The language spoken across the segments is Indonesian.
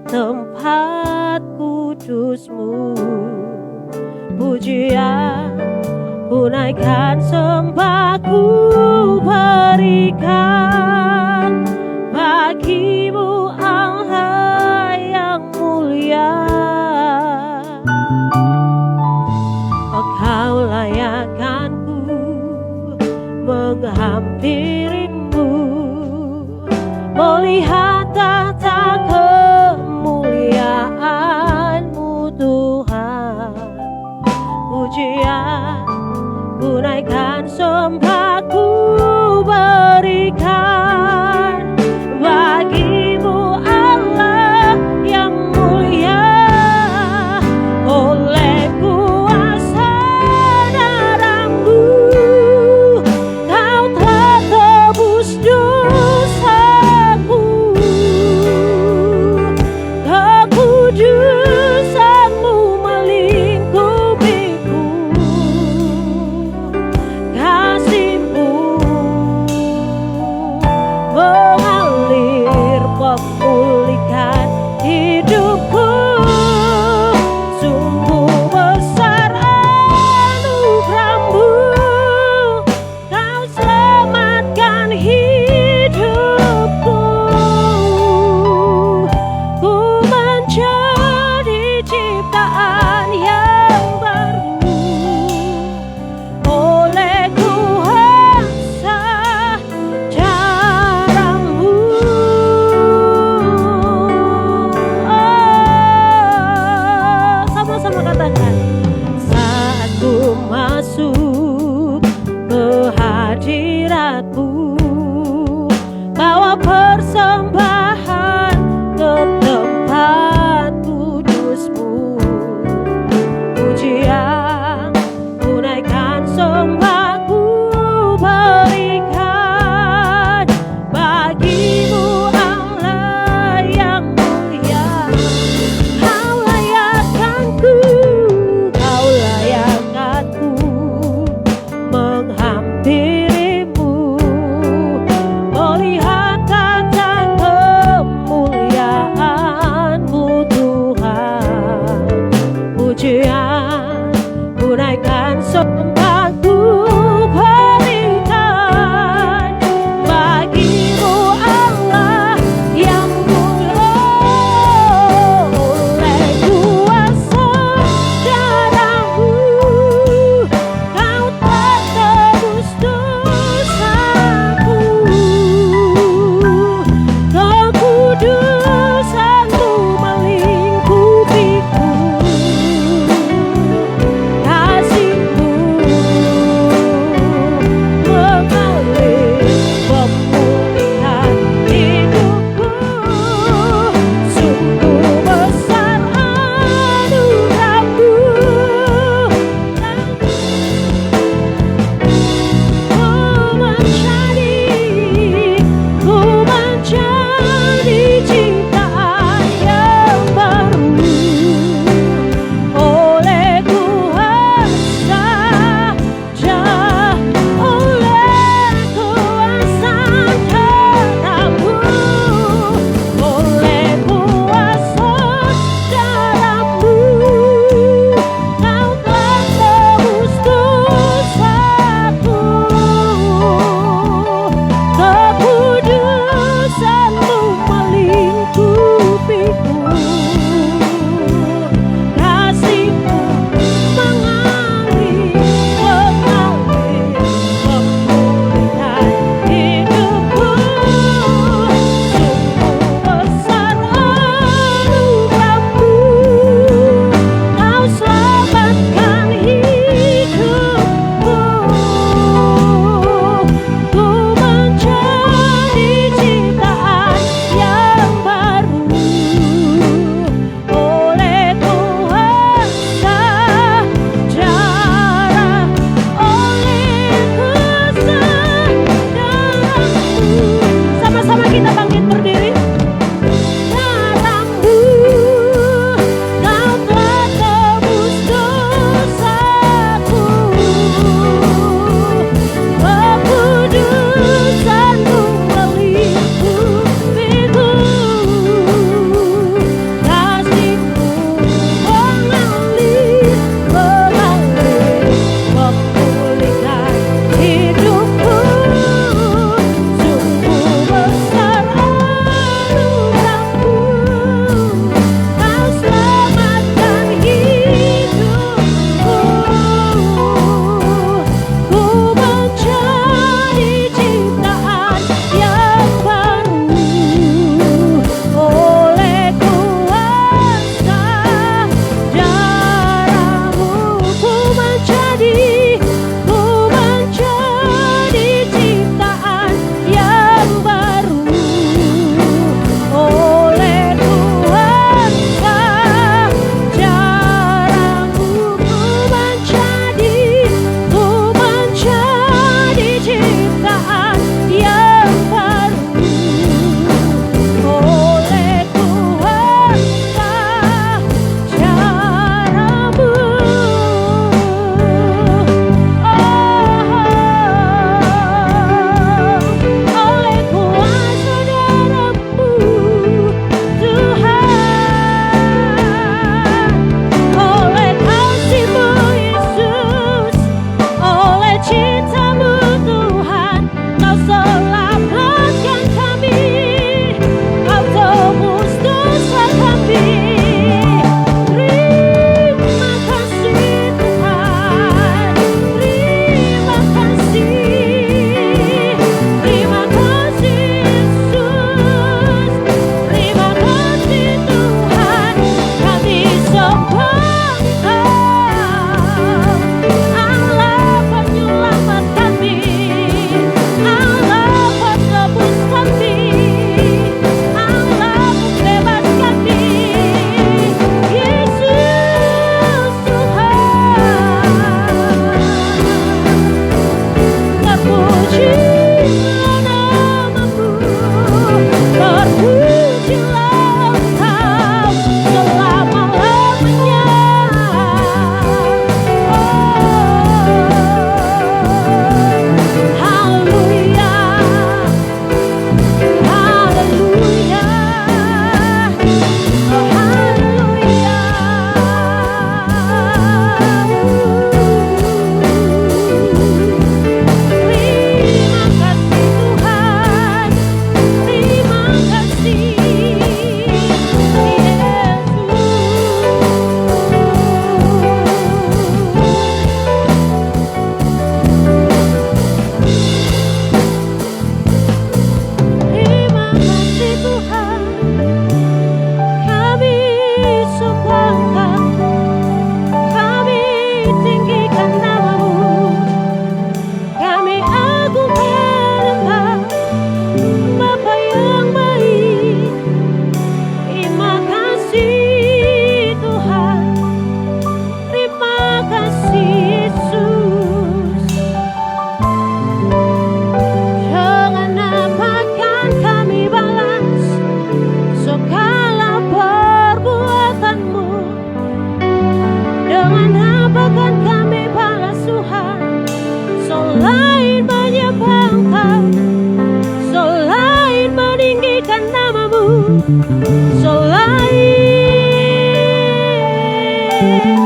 tempat kudus-Mu. Pujian ku naikkan, sembah ku berikan bagi-Mu Allah yang mulia. Engkau layakkan ku menghampiri-Mu, melihat tahta kemuliaan-Mu Tuhan. Pujian ku naikkan, sembah ku berikan bagi-Mu Allah yang mulia. Oleh kuasa darah-Mu Kau telah tebus dosaku. Kekudusan-Mu melingkupiku, kasih-Mu mengalir memulihkan hidupku. Sungguh besar anugerah-Mu, Kau selamatkan hidupku. Ku menjadi ciptaan yang baru oleh kuasa darah-Mu. Sama-sama katakan, saat ku masuk ke hadirat-Mu, bawa persembahan ke tempat kudus-Mu. Pujian ku naikkan, sembah ku berikan bagi-Mu Allah yang mulia. Kau layakkanku, Kau layakkanku menghampiri-Mu, melihat tahta kemuliaan-Mu Tuhan.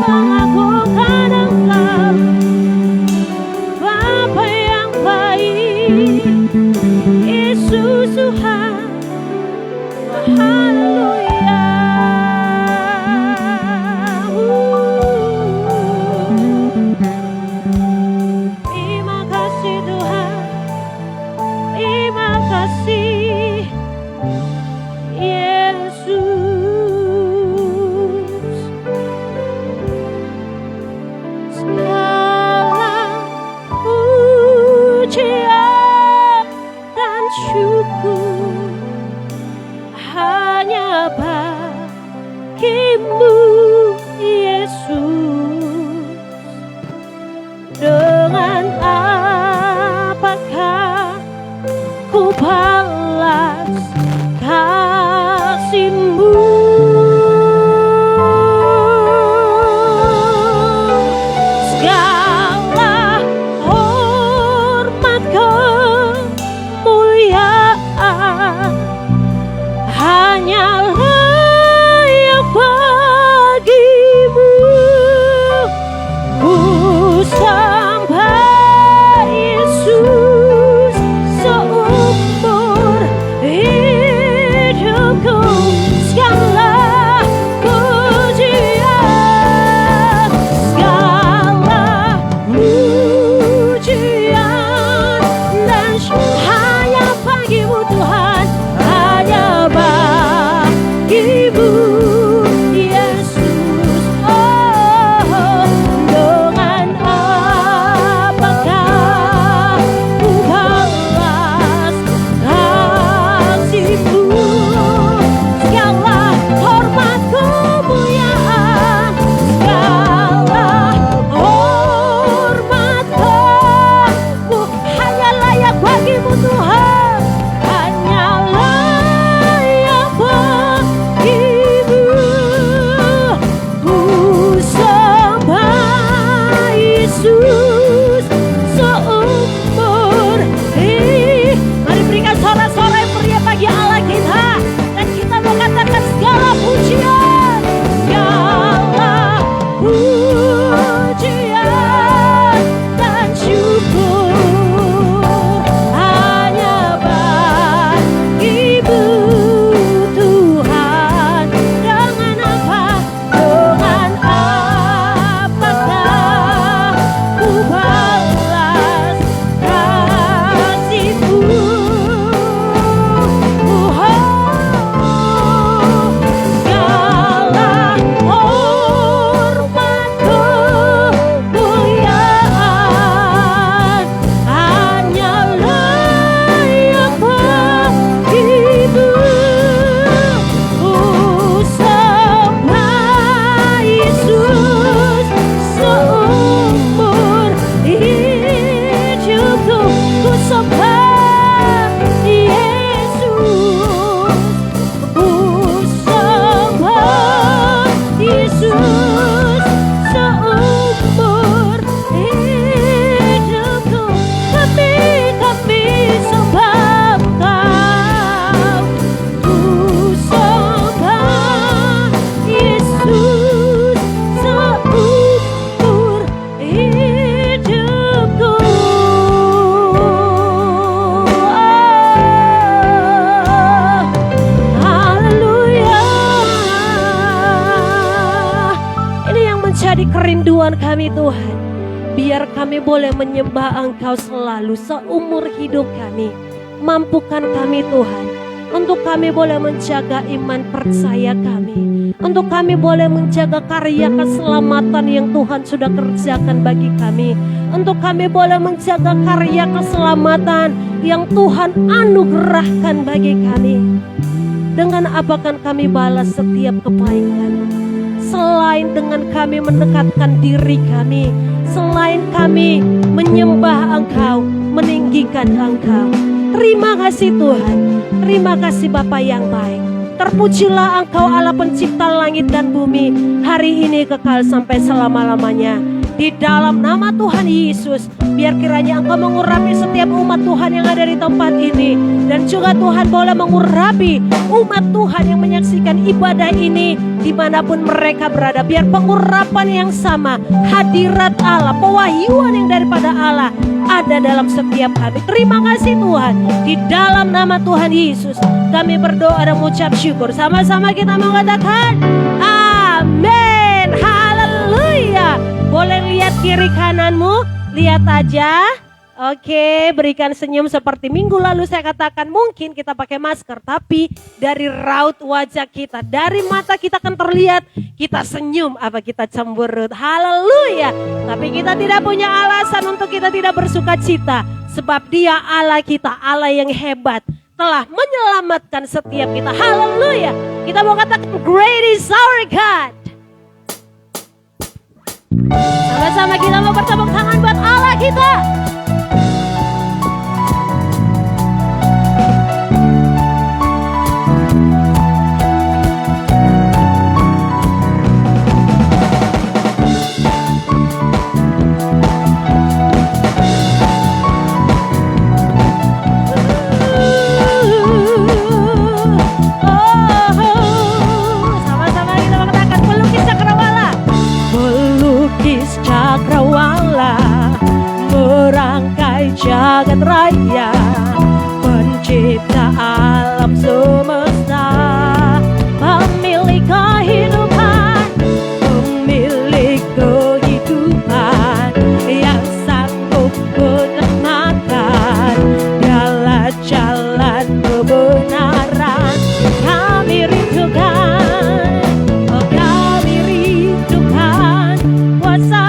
mengagungkan Engkau, Bapa yang baik, Yesus Tuhan. Haleluya. Terima kasih Tuhan, terima kasih Yesus. Segala pujian dan syukur hanya bagimu Yesus. Dengan apakah ku balas kasih-Mu? Segala hormat kemuliaan hanya layak bagimu. Ku sembah Yesus seumur hidupku. Segala pujian, segala pujian dan hanya bagimu Tuhan, hanya bagimu Yesus. Oh, dengan apakah ku balas kasih-Mu? Segala hormat kemuliaan, segala hormat kamu hanya layak bagimu Tuhan, hanya layak bagimu. Ku sembah Yesus seumur hidup. Mari berikan sorak-sorai yang meriah bagi Allah kita, dan kita mengatakan segala pujian, segala pujian dan syukur hanya bagimu Tuhan. Dengan apakah ku balas kasih-Mu? Segala hormat kemuliaan hanya layak bagimu. Ku sembah Yesus seumur hidupku. Ku sembah Yesus, ku sembah Yesus seumur hidupku. Kami sembah Engkau. Ku sembah Yesus seumur hidupku. Haleluya. Ini yang menjadi kerinduan kami Tuhan. Biar kami boleh menyembah Engkau selalu seumur hidup kami. Mampukan kami Tuhan, untuk kami boleh menjaga iman percaya kami, untuk kami boleh menjaga karya keselamatan yang Tuhan sudah kerjakan bagi kami, untuk kami boleh menjaga karya keselamatan yang Tuhan anugerahkan bagi kami. Dengan apakan kami balas setiap kebaikan, selain dengan kami mendekatkan diri kami, selain kami menyembah Engkau, meninggikan Engkau. Terima kasih Tuhan, terima kasih Bapa yang baik. Terpujilah Engkau Allah pencipta langit dan bumi, hari ini kekal sampai selama-lamanya. Di dalam nama Tuhan Yesus, biar kiranya Engkau mengurapi setiap umat Tuhan yang ada di tempat ini. Dan juga Tuhan boleh mengurapi umat Tuhan yang menyaksikan ibadah ini dimanapun mereka berada. Biar pengurapan yang sama, hadirat Allah, pewahyuan yang daripada Allah ada dalam setiap kami. Terima kasih Tuhan. Di dalam nama Tuhan Yesus kami berdoa dan mengucap syukur. Sama-sama kita mengatakan amin. Haleluya. Boleh lihat kiri kananmu, lihat aja. Oke, berikan senyum seperti minggu lalu saya katakan, mungkin kita pakai masker, tapi dari raut wajah kita, dari mata kita akan terlihat kita senyum apa kita cemberut. Haleluya. Tapi kita tidak punya alasan untuk kita tidak bersuka cita, sebab Dia Allah kita, Allah yang hebat, telah menyelamatkan setiap kita. Haleluya. Kita mau katakan great is our God. Sama-sama kita mau bertepuk tangan buat Allah kita. Jagat raya, pencipta alam semesta, pemilik kehidupan, pemilik kehidupan yang sanggup menyelamatkan. Dialah jalan kebenaran, kami rindukan, oh kami rindukan kuasa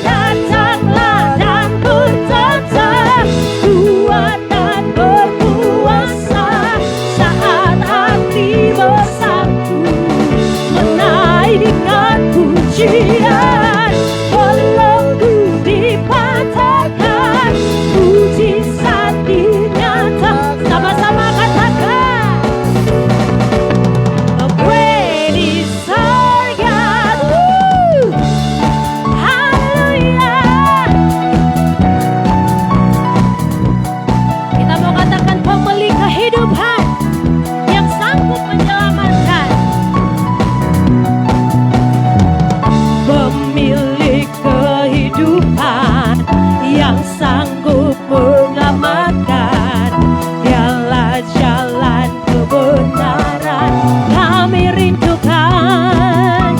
datanglah dan bertata, kuat dan berkuasa, saat hati bersatu menaikkan pujian, belenggu dipatahkan, mujizat dinyatakan. Sama-sama katakan, oh great is our God. Kehidupan yang sanggup menyelamatkan, pemilik kehidupan yang sanggup menyelamatkan. Dialah jalan kebenaran, kami rindukan,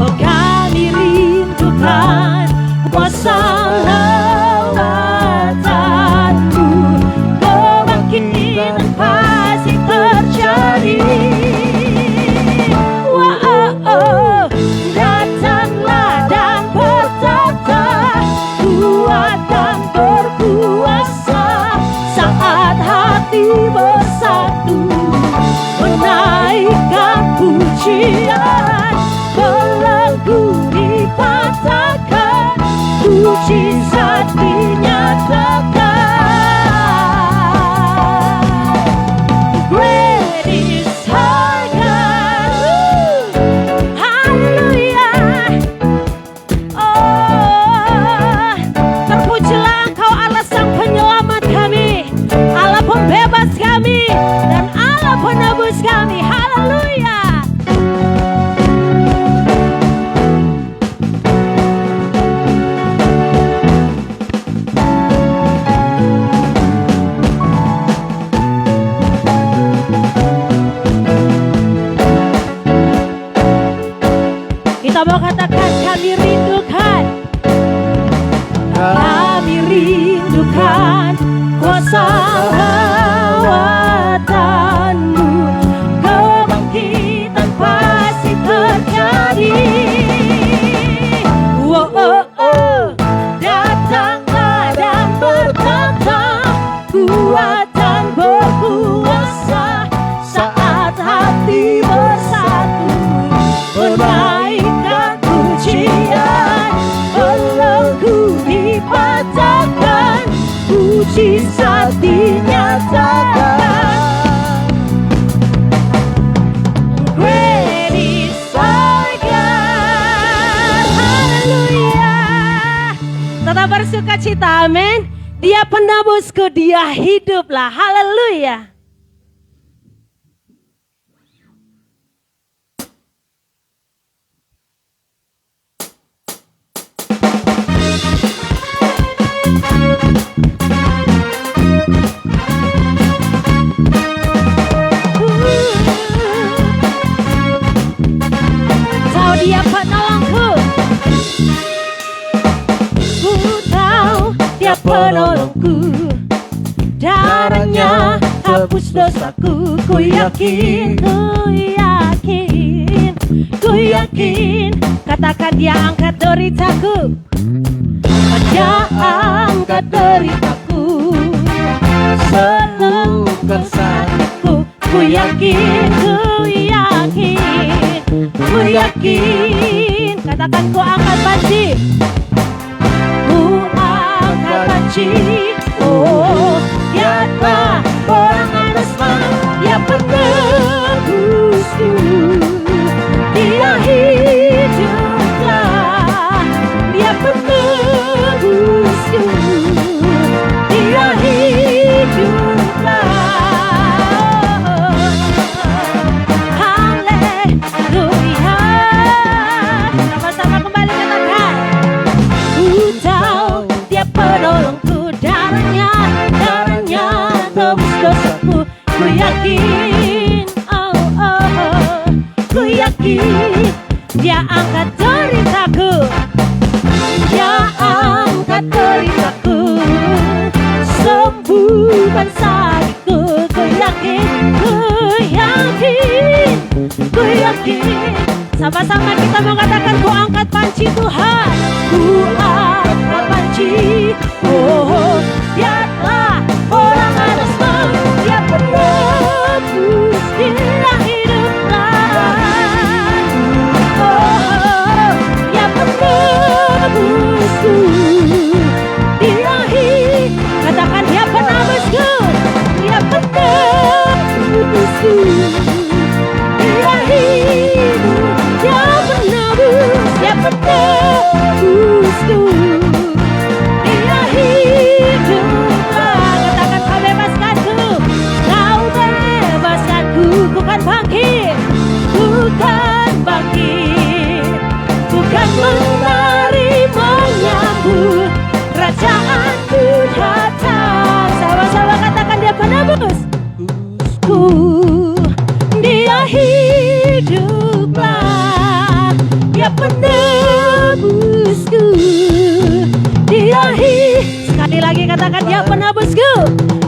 oh kami rindukan kuasa lawatan-Mu, kebangkitan pasti terjadi. Wow, datanglah dan bertata, kuat dan berkuasa, saat hati bersatu menaikkan pujian, belenggu dipatahkan, mujizat dinyatakan. Dan Allah penebus kami. Haleluya. Kita mau katakan kami rindukan, kami rindukan kuasa lawatan-Mu, kebangkitan pasti terjadi. Datanglah dan bertata, kuat dan berkuasa, saat hati bersatu menaikkan pujian, belenggu dipatahkan, mujizat dinyatakan. Great is our God. Haleluya. Tetap bersuka cita, amin. Dia penebusku, dia hiduplah. Haleluya. Tahu dia penolongku. Ku tahu dia penolongku. Darahnya hapus dosaku. Ku yakin, ku yakin, ku yakin. Katakan dia angkat deritaku. Dia angkat deritaku. Sembuhkan sakitku. Ku yakin, ku yakin, ku yakin. Katakan ku angkat panci. Ku angkat panci. Oh, dialah orang Anasman. Dia penebusku. Dia hiduplah. Dia penebusku. Dia hiduplah. Haleluya. Sama-sama kembali katakan. Ku tahu dia penolongku. Darahnya tebus dosaku. Ku yakin, oh, oh, ku yakin. Dia angkat deritaku. Dia angkat deritaku. Sembuhkan sakitku. Ku yakin, ku yakin, ku yakin. Sama-sama kita mengatakan ku angkat panci Tuhan. Ku angkat panci. Oh, dialah orang Anasman. Dia penebus. Dia hiduplah. Oh, dia penebusku. Dia katakan dia penebusku. Dia penebusku. Dia hidup. Dia penebus. Dia penebusku. Dia hiduplah. Katakan kau bebaskanku. Kau bebaskanku. Ku kan bangkit. Ku kan bangkit. Ku kan menerima menyambut kerajaanku datang. Sama-sama katakan dia penebus. Dia hiduplah. Dia penebusku. Dia sekali lagi katakan dia penebusku.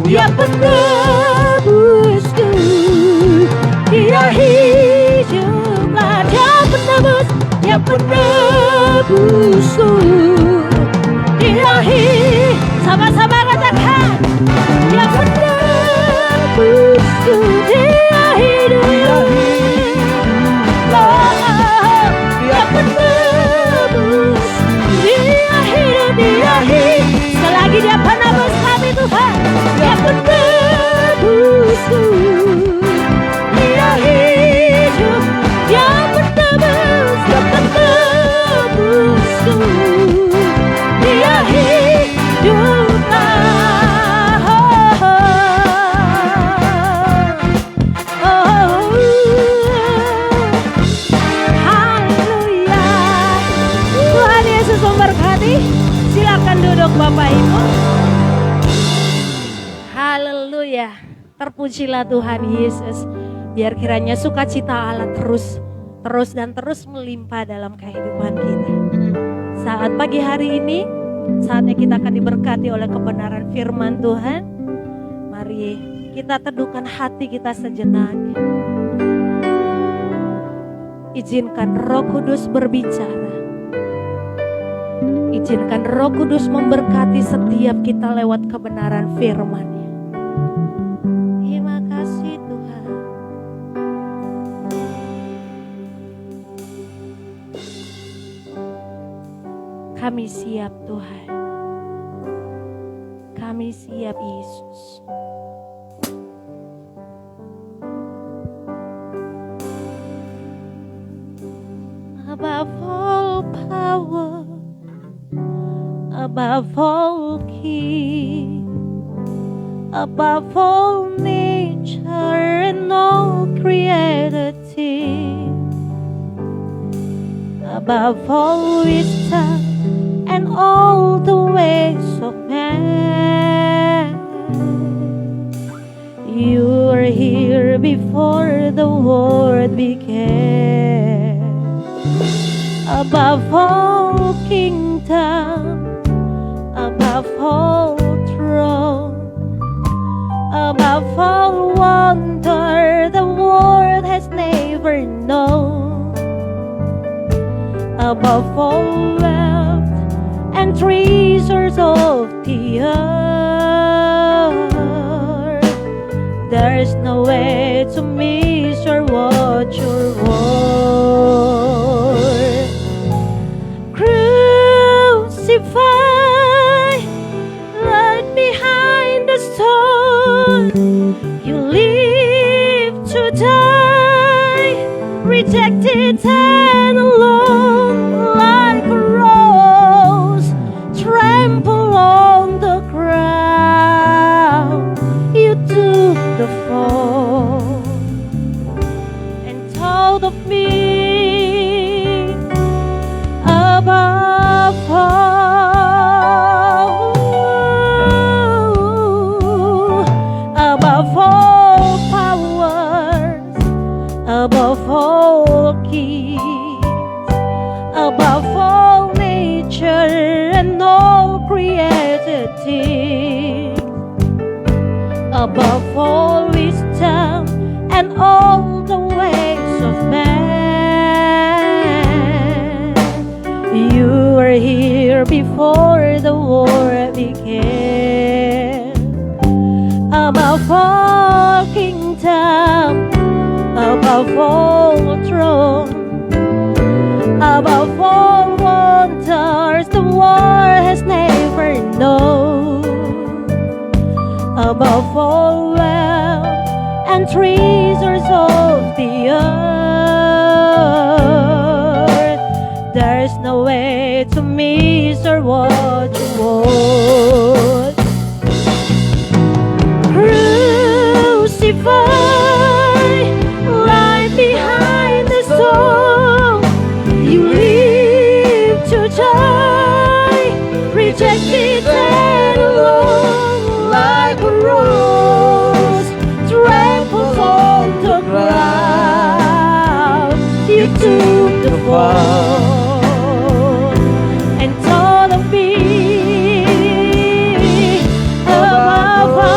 Dia penebusku. Dia hiduplah. Dia penebus. Dia penebusku. Dia sama-sama katakan dia penebusku. Dia hidup. Dia penebus. Dia hidup. Dia hidup. Sekali lagi dia penebus kami Tuhan. Dia penebusku. Dia hidup. Dia penebus. Dia penebusku. Dia hiduplah. Haleluya. Tuhan Yesus memberkati. Silakan duduk Bapak Ibu. Haleluya. Terpujilah Tuhan Yesus. Biar kiranya sukacita Allah terus melimpah dalam kehidupan kita. Saat pagi hari ini, saatnya kita akan diberkati oleh kebenaran firman Tuhan. Mari kita teduhkan hati kita sejenak. Izinkan Roh Kudus berbicara. Izinkan Roh Kudus memberkati setiap kita lewat kebenaran firman-Nya. Terima kasih Tuhan. Kami siap Tuhan. kami siap, Yesus. Above all power, above all king, above all nature and all created things, above all wisdom and all the ways of man. You were here before the world began. Above all kingdom, above all throne, above all wonder the world has never known, above all wealth and treasures of the earth, there's no way to measure what you're worth. Crucified, right behind the stone, you live to die, rejected and alone, like a rose trampled on the ground. You took the fall and told of me above all powers, above all kings, above all nature and all created things, above all wisdom and all the ways of man. You were here before the war began. Above all kingdom, above all throne, above all wonders the world has never known, above all wealth and treasures of the earth, there's no way to measure what you want. Crucified, right behind the stone, you live to die, rejected and alone, like a rose trampled on the ground. You took the fall and taught of me above all.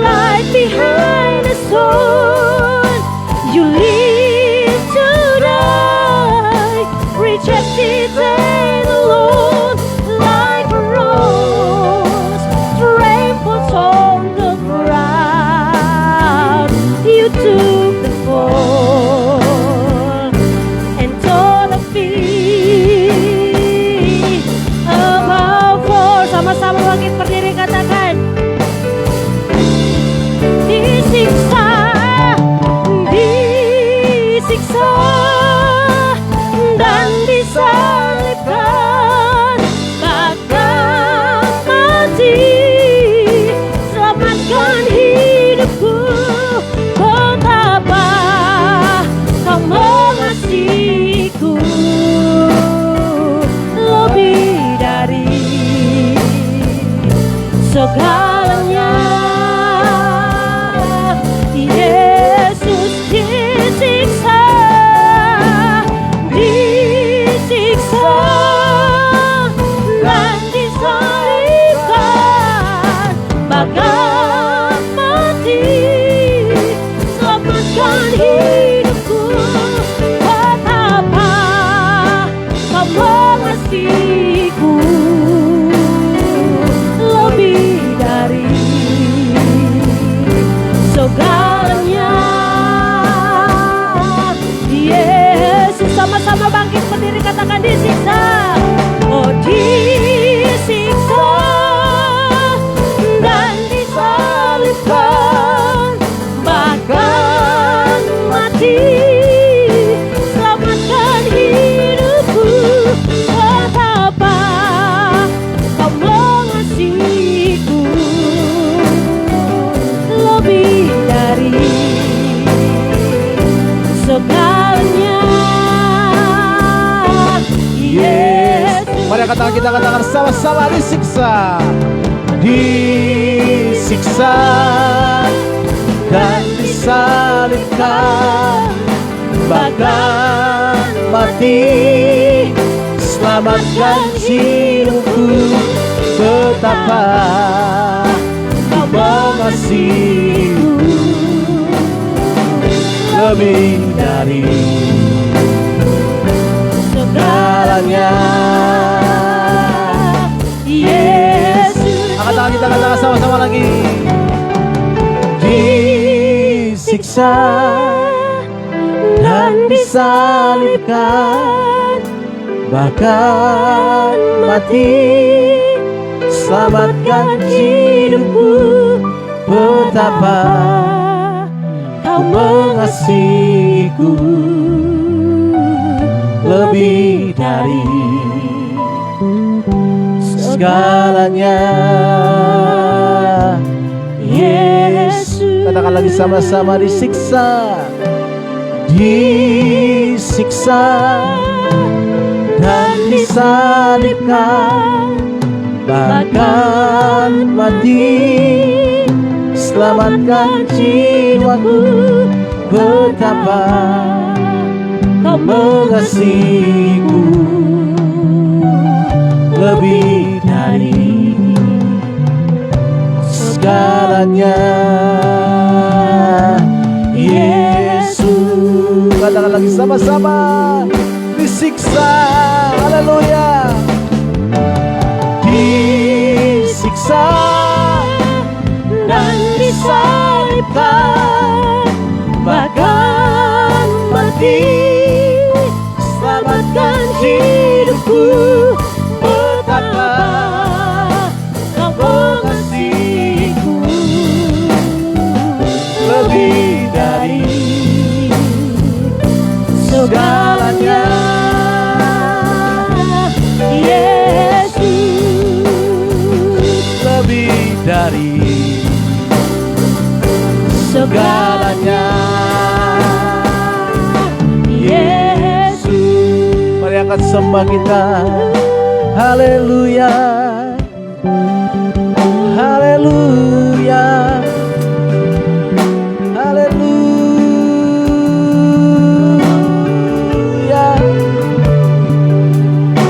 Light behind the stone, you live to die, rejected and alone, like a rose trampled on the ground. angkat tangan kita, katakan sama-sama, disiksa, disiksa dan disalibkan, bahkan mati, selamatkan jiwaku. Betapa Kau mengasihiku, lebih dari segalanya. Yesus. Angkat tangan kita, katakan sama-sama lagi. Disiksa dan disalibkan, bahkan mati, selamatkan hidupku. Betapa Kau mengasihiku, lebih dari segalanya. Yesus. Katakan lagi sama-sama, disiksa, disiksa dan disalibkan, bahkan mati, selamatkan jiwaku. Betapa Kau mengasihiku, lebih dari segalanya. Yesus. Katakan lagi sama-sama, disiksa, haleluya, disiksa dan disalibkan, bahkan mati, selamatkan hidupku. Betapa Kau mengasihiku, lebih dari segalanya. Yesus, lebih dari segalanya. Yesus. Mari angkat sembah kita. Haleluya, haleluya, haleluya.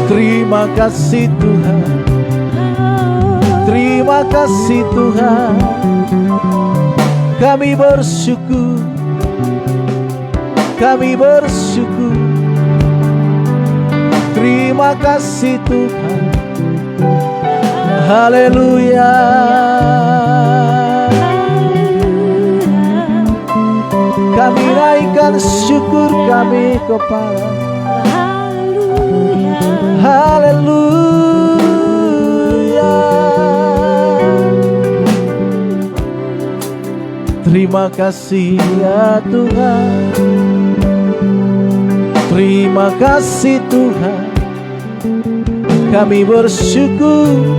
Terima kasih Tuhan, terima kasih Tuhan. Kami bersyukur, kami bersyukur. Terima kasih Tuhan. Haleluya. Kami naikkan syukur kami kepada haleluya. Terima kasih ya Tuhan, terima kasih Tuhan. Kami bersyukur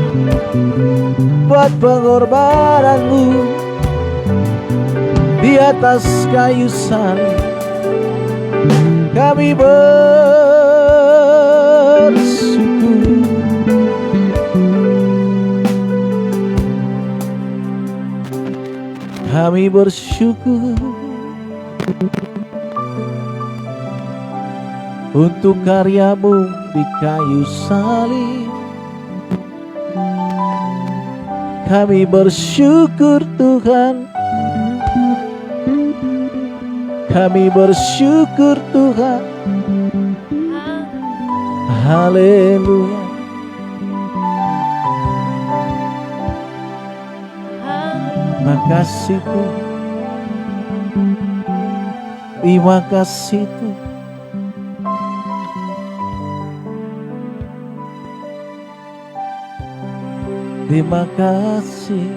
buat pengorbananmu di atas kayu salib. Kami bersyukur. Kami bersyukur untuk karyamu di kayu salib. Kami bersyukur Tuhan, kami bersyukur Tuhan. Haleluya. Terima kasih Tuhan, terima kasih Tuhan. Terima kasih.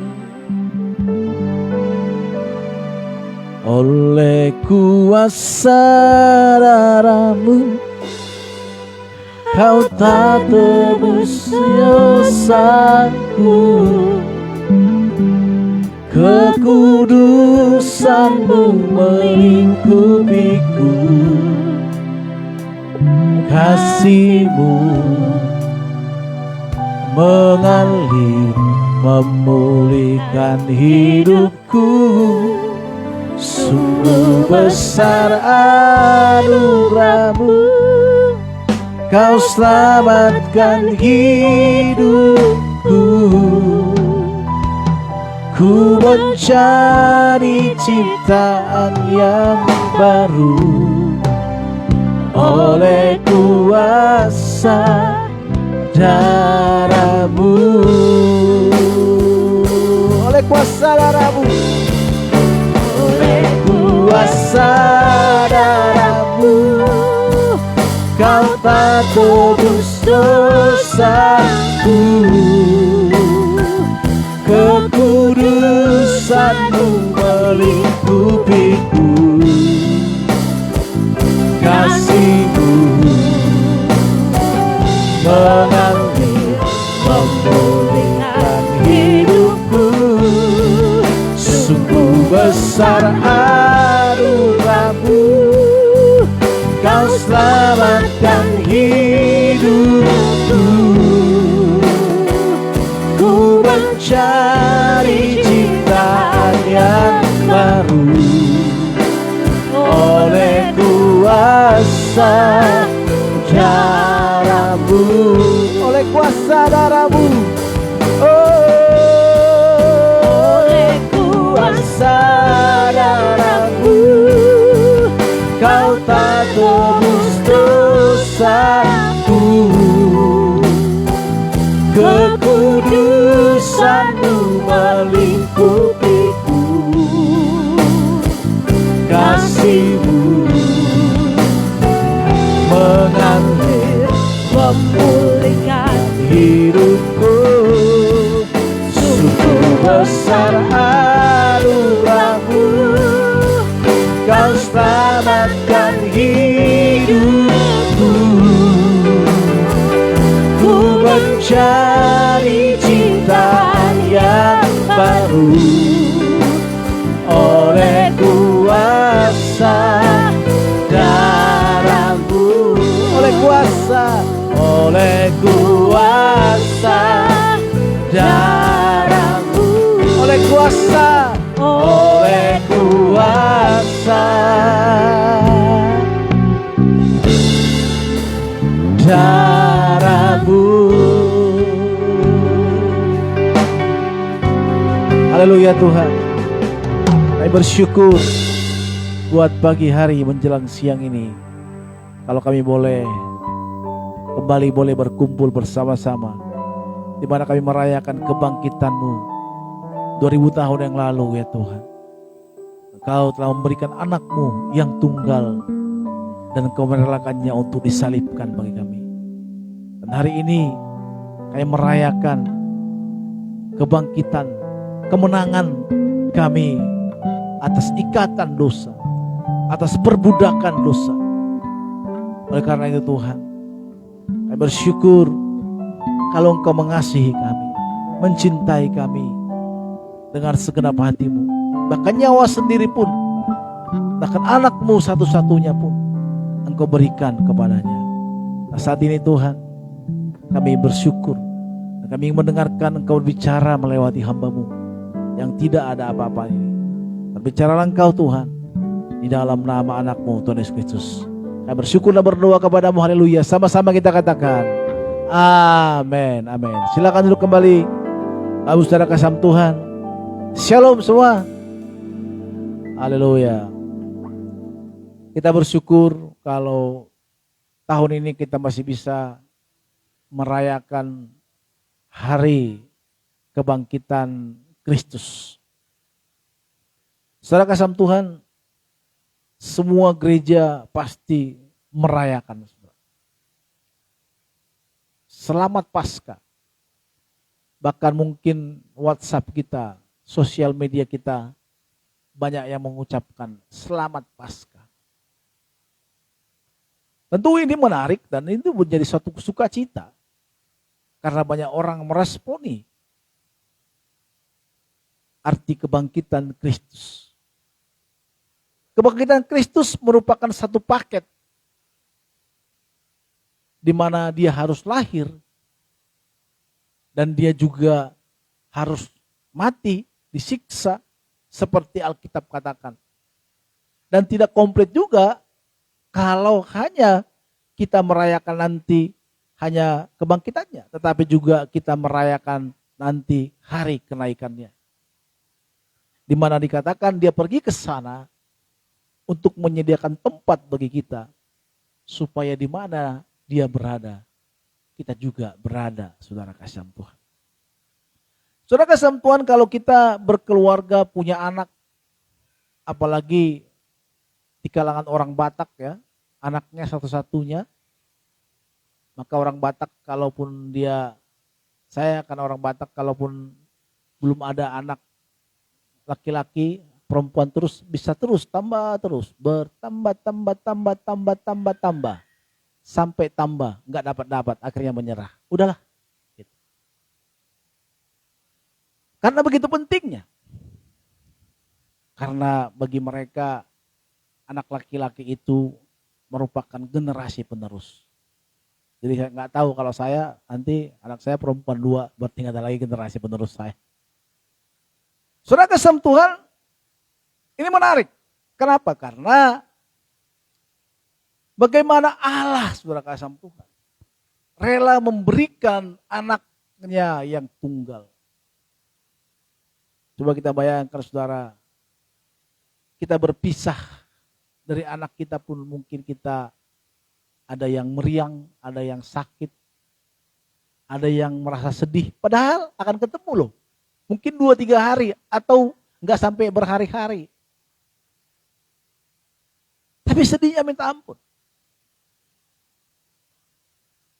Oleh kuasa darah-Mu, Kau tak tebus dosaku. Kekudusan-Mu melingkupiku. Kasih-Mu mengalir memulihkan hidupku. Sungguh besar anugerah-Mu, Kau selamatkan hidupku. Ku mencari ciptaan yang baru oleh kuasa darah-Mu, oleh kuasa darah-Mu, oleh kuasa darah-Mu, Kau tak tebus dosaku. Kekudusan-Mu melingkupiku, kasih-Mu mengalir memulihkan hidupku. Sungguh besar anugerah-Mu, Kau selamatkan hidupku. Ku mencari ciptaan yang baru oleh kuasa darah-Mu, oleh kuasa darah-Mu, oleh kuasa darah-Mu, Kau tak tebus dosaku. Kekudusan-Mu melingkupiku, kasih-Mu mengalir memulihkan hidupku. Sungguh besar anugerah-Mu, Kau selamatkan hidupku. Ku mencari ciptaan yang baru oleh kuasa darah-Mu, oleh kuasa darah-Mu, oleh kuasa darah-Mu. Haleluya Tuhan, kami bersyukur buat pagi hari menjelang siang ini. Kalau kami boleh kembali berkumpul bersama-sama, di mana kami merayakan kebangkitan-Mu 2000 tahun yang lalu ya Tuhan. Engkau telah memberikan anak-Mu yang tunggal dan Engkau merelakannya untuk disalibkan bagi kami. Dan hari ini kami merayakan kebangkitan, kemenangan kami atas ikatan dosa, atas perbudakan dosa. Oleh karena itu Tuhan, kami bersyukur kalau Engkau mengasihi kami, mencintai kami dengan segenap hati-Mu. Bahkan nyawa sendiri pun, bahkan anak-Mu satu-satunya pun Engkau berikan kepadanya. Nah, saat ini Tuhan, kami bersyukur dan kami mendengarkan Engkau berbicara melewati hamba-Mu yang tidak ada apa-apa ini. Berbicaralah Engkau Tuhan, di dalam nama anak-Mu Tuhan Yesus Kristus. Kami bersyukur dan berdoa kepada-Mu. Haleluya. Sama-sama kita katakan amin, amin. Silakan duduk kembali. Bapak saudara kasih Tuhan, shalom semua. Haleluya. Kita bersyukur kalau tahun ini kita masih bisa merayakan hari kebangkitan Kristus. Saudara kasih Tuhan, semua gereja pasti merayakan. Selamat Paskah. Bahkan mungkin WhatsApp kita, sosial media kita, banyak yang mengucapkan Selamat Paskah. Tentu ini menarik dan itu menjadi suatu sukacita. Karena banyak orang meresponi arti kebangkitan Kristus. Kebangkitan Kristus merupakan satu paket di mana dia harus lahir, Dan dia juga harus mati, disiksa seperti Alkitab katakan. Dan tidak komplit juga kalau hanya kita merayakan nanti hanya kebangkitannya, tetapi juga kita merayakan nanti hari kenaikannya. Di mana dikatakan dia pergi ke sana untuk menyediakan tempat bagi kita, supaya di mana dia berada, kita juga berada, saudara kasih Tuhan. Saudara kasih Tuhan, kalau kita berkeluarga, punya anak, apalagi di kalangan orang Batak ya, anaknya satu-satunya, maka orang Batak kalaupun saya kan orang Batak, kalaupun belum ada anak laki-laki, perempuan bisa terus bertambah sampai tambah, nggak dapat, akhirnya menyerah. Udahlah. Gitu. Karena begitu pentingnya. Karena bagi mereka anak laki-laki itu merupakan generasi penerus. Jadi saya nggak tahu kalau saya nanti anak saya perempuan 2, berarti nggak ada lagi generasi penerus saya. Saudara kasih Tuhan, ini menarik. Kenapa? Karena bagaimana Allah, saudara kasih Tuhan, rela memberikan anaknya yang tunggal. Coba kita bayangkan saudara, kita berpisah dari anak kita pun mungkin kita ada yang meriang, ada yang sakit, ada yang merasa sedih. Padahal akan ketemu loh. Mungkin 2-3 hari atau enggak sampai berhari-hari. Tapi sedihnya minta ampun.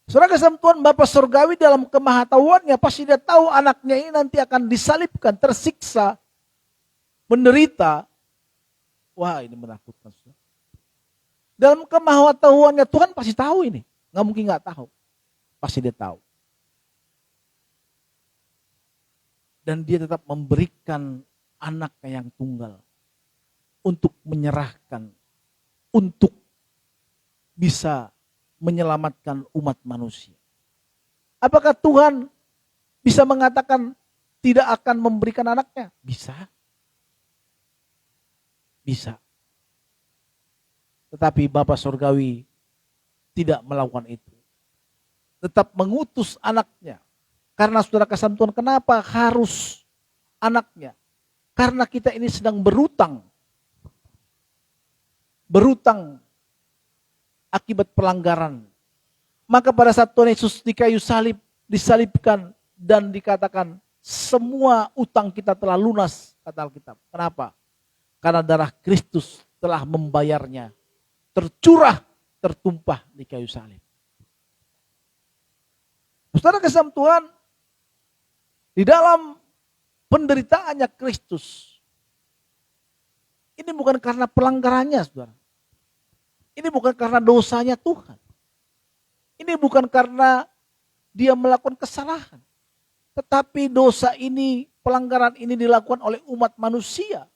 Saudara kasih Tuhan, Bapa Surgawi dalam kemahatauannya pasti dia tahu anaknya ini nanti akan disalibkan, tersiksa, menderita. Wah, ini menakutkan. Dalam kemahatauannya Tuhan pasti tahu ini. Nggak mungkin nggak tahu. Pasti dia tahu. Dan dia tetap memberikan anaknya yang tunggal. Untuk menyerahkan. Untuk bisa menyelamatkan umat manusia. Apakah Tuhan bisa mengatakan tidak akan memberikan anaknya? Bisa. Bisa. Tetapi Bapa Surgawi tidak melakukan itu. Tetap mengutus anaknya. Karena saudara kasih Tuhan, kenapa harus anaknya? Karena kita ini sedang berutang. Berutang akibat pelanggaran. Maka pada saat Tuhan Yesus di kayu salib, disalibkan dan dikatakan semua utang kita telah lunas, kata Alkitab. Kenapa? Karena darah Kristus telah membayarnya. Tercurah, tertumpah di kayu salib. Saudara kasih Tuhan, di dalam penderitaannya Kristus, ini bukan karena pelanggarannya, saudara. Ini bukan karena dosanya Tuhan. Ini bukan karena dia melakukan kesalahan. Tetapi dosa ini, pelanggaran ini dilakukan oleh umat manusia.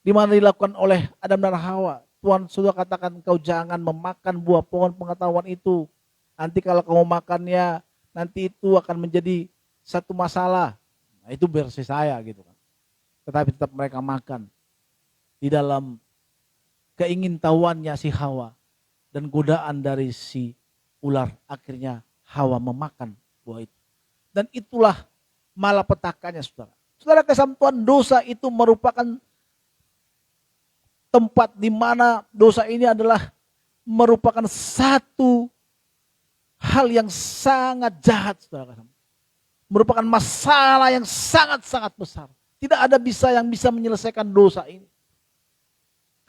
Di mana dilakukan oleh Adam dan Hawa. Tuhan sudah katakan kau jangan memakan buah pohon pengetahuan itu. Nanti kalau kamu makannya, nanti itu akan menjadi satu masalah. Nah, itu versi saya gitu kan. Tetapi tetap mereka makan. Di dalam keingintahuannya si Hawa. Dan godaan dari si ular. Akhirnya Hawa memakan buah itu. Dan itulah malapetakannya saudara. Saudara kasih Tuhan, dosa itu merupakan tempat di mana dosa ini adalah merupakan satu hal yang sangat jahat, saudara. Merupakan masalah yang sangat-sangat besar. Tidak ada yang bisa menyelesaikan dosa ini.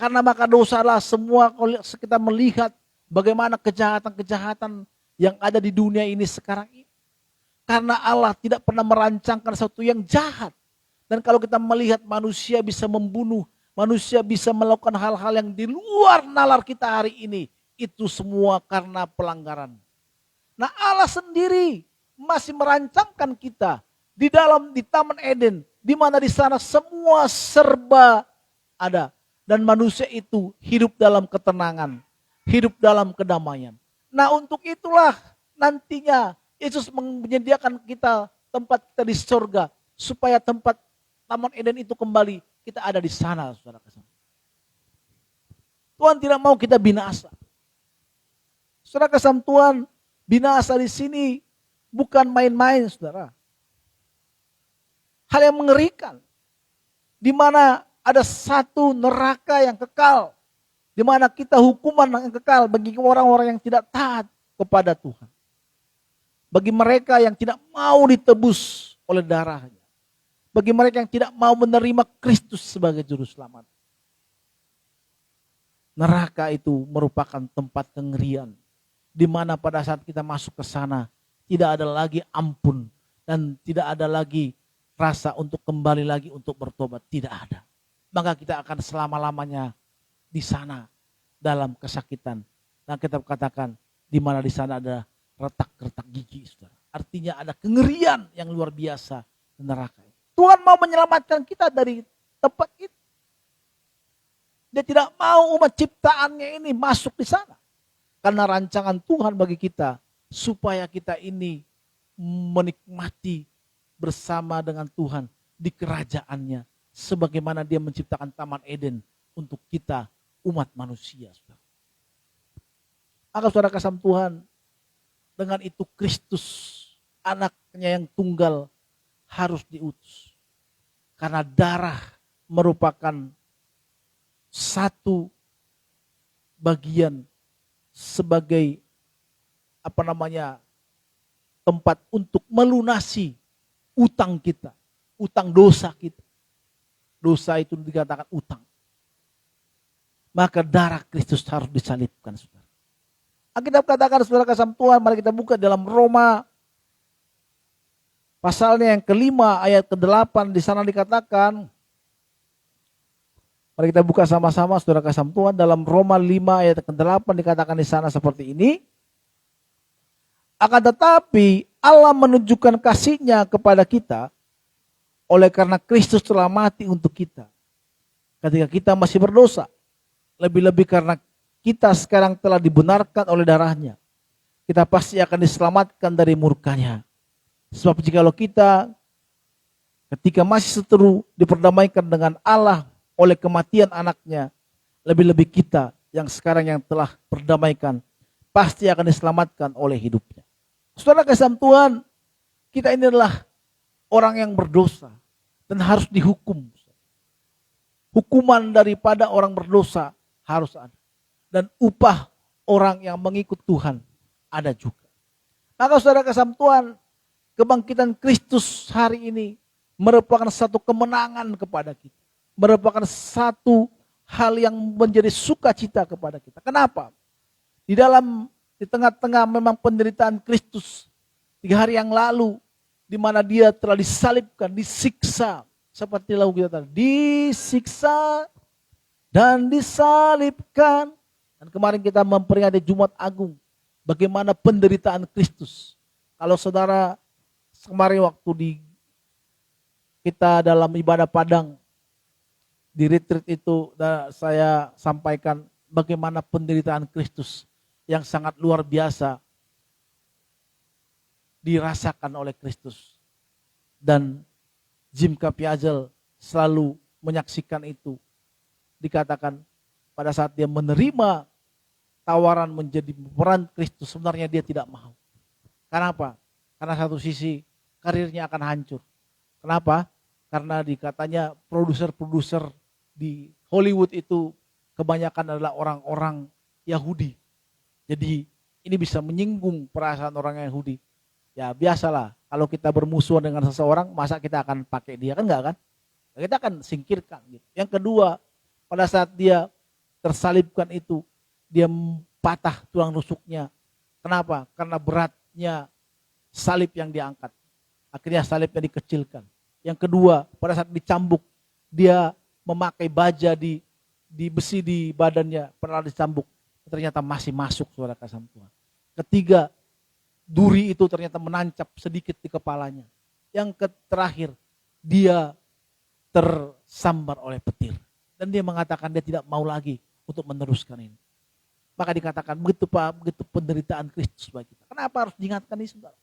Karena maka dosalah semua, kalau kita melihat bagaimana kejahatan-kejahatan yang ada di dunia ini sekarang ini. Karena Allah tidak pernah merancangkan sesuatu yang jahat. Dan kalau kita melihat manusia bisa membunuh, manusia bisa melakukan hal-hal yang di luar nalar kita hari ini. Itu semua karena pelanggaran. Nah Allah sendiri masih merancangkan kita di Taman Eden. Di mana di sana semua serba ada. Dan manusia itu hidup dalam ketenangan. Hidup dalam kedamaian. Nah untuk itulah nantinya Yesus menyediakan kita tempat kita di surga, supaya tempat Taman Eden itu kembali, kita ada di sana, saudara kasih. Tuhan tidak mau kita binasa. Saudara kasih Tuhan, binasa di sini bukan main-main, saudara. Hal yang mengerikan, di mana ada satu neraka yang kekal, di mana kita hukuman yang kekal bagi orang-orang yang tidak taat kepada Tuhan. Bagi mereka yang tidak mau ditebus oleh darahnya. Bagi mereka yang tidak mau menerima Kristus sebagai juru selamat. Neraka itu merupakan tempat kengerian, di mana pada saat kita masuk ke sana tidak ada lagi ampun dan tidak ada lagi rasa untuk kembali lagi untuk bertobat, tidak ada. Maka kita akan selama-lamanya di sana dalam kesakitan. Dan kita katakan di mana di sana ada retak-retak gigi, saudara. Artinya ada kengerian yang luar biasa di neraka. Tuhan mau menyelamatkan kita dari tempat itu. Dia tidak mau umat ciptaannya ini masuk di sana. Karena rancangan Tuhan bagi kita supaya kita ini menikmati bersama dengan Tuhan di kerajaannya. Sebagaimana dia menciptakan Taman Eden untuk kita umat manusia. Maka saudara kasih Tuhan, dengan itu Kristus anaknya yang tunggal harus diutus. Karena darah merupakan satu bagian sebagai tempat untuk melunasi utang kita, utang dosa kita. Dosa itu dikatakan utang. Maka darah Kristus harus disalibkan, saudara. Alkitab katakan, saudara kasih Tuhan, mari kita buka dalam Roma pasalnya yang kelima ayat ke-8, di sana dikatakan, mari kita buka sama-sama, saudara kasih Tuhan, dalam Roma 5 ayat ke-8 dikatakan di sana seperti ini. Akan tetapi Allah menunjukkan kasih-Nya kepada kita oleh karena Kristus telah mati untuk kita. Ketika kita masih berdosa. Lebih-lebih karena kita sekarang telah dibenarkan oleh darahnya. Kita pasti akan diselamatkan dari murkanya. Sebab jikalau kita ketika masih seteru diperdamaikan dengan Allah oleh kematian anaknya. Lebih-lebih kita yang sekarang yang telah berdamaikan pasti akan diselamatkan oleh hidupnya. Saudara kasih Tuhan, kita ini adalah orang yang berdosa dan harus dihukum. Hukuman daripada orang berdosa harus ada. Dan upah orang yang mengikut Tuhan ada juga. Maka saudara kasih Tuhan, kebangkitan Kristus hari ini merupakan satu kemenangan kepada kita. Merupakan satu hal yang menjadi sukacita kepada kita. Kenapa? Di tengah-tengah memang penderitaan Kristus 3 hari yang lalu, di mana dia telah disalibkan, disiksa, seperti lagu kita tadi, disiksa dan disalibkan. Dan kemarin kita memperingati Jumat Agung, bagaimana penderitaan Kristus. Kalau saudara kemarin waktu kita dalam ibadah padang di retreat itu, saya sampaikan bagaimana penderitaan Kristus yang sangat luar biasa dirasakan oleh Kristus. Dan Jim Capiazel selalu menyaksikan itu. Dikatakan pada saat dia menerima tawaran menjadi pemeran Kristus, sebenarnya dia tidak mau. Kenapa? Karena satu sisi karirnya akan hancur. Kenapa? Karena dikatanya produser-produser di Hollywood itu kebanyakan adalah orang-orang Yahudi. Jadi ini bisa menyinggung perasaan orang Yahudi. Ya biasalah, kalau kita bermusuhan dengan seseorang, masa kita akan pakai dia, kan enggak kan? Kita akan singkirkan. Gitu. Yang kedua, pada saat dia tersalibkan itu, dia patah tulang rusuknya. Kenapa? Karena beratnya salib yang diangkat. Akhirnya salibnya dikecilkan. Yang kedua, pada saat dicambuk, dia memakai baja di besi di badannya, pernah dicambuk. Ternyata masih masuk, saudara kasih Tuhan. Ketiga, duri itu ternyata menancap sedikit di kepalanya. Yang terakhir, dia tersambar oleh petir. Dan dia mengatakan dia tidak mau lagi untuk meneruskan ini. Maka dikatakan begitu Pak, begitu penderitaan Kristus bagi kita. Kenapa harus diingatkan ini, saudara?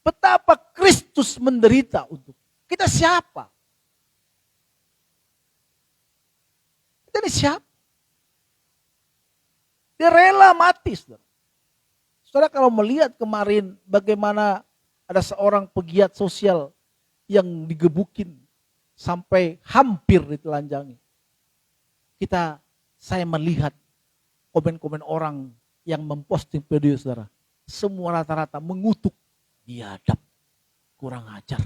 Betapa Kristus menderita untuk kita. Siapa? Kita ini siapa? Dia rela mati, saudara. Saudara kalau melihat kemarin bagaimana ada seorang pegiat sosial yang digebukin sampai hampir ditelanjangi. Saya melihat komen-komen orang yang memposting video, saudara. Semua rata-rata mengutuk, biadab, kurang ajar.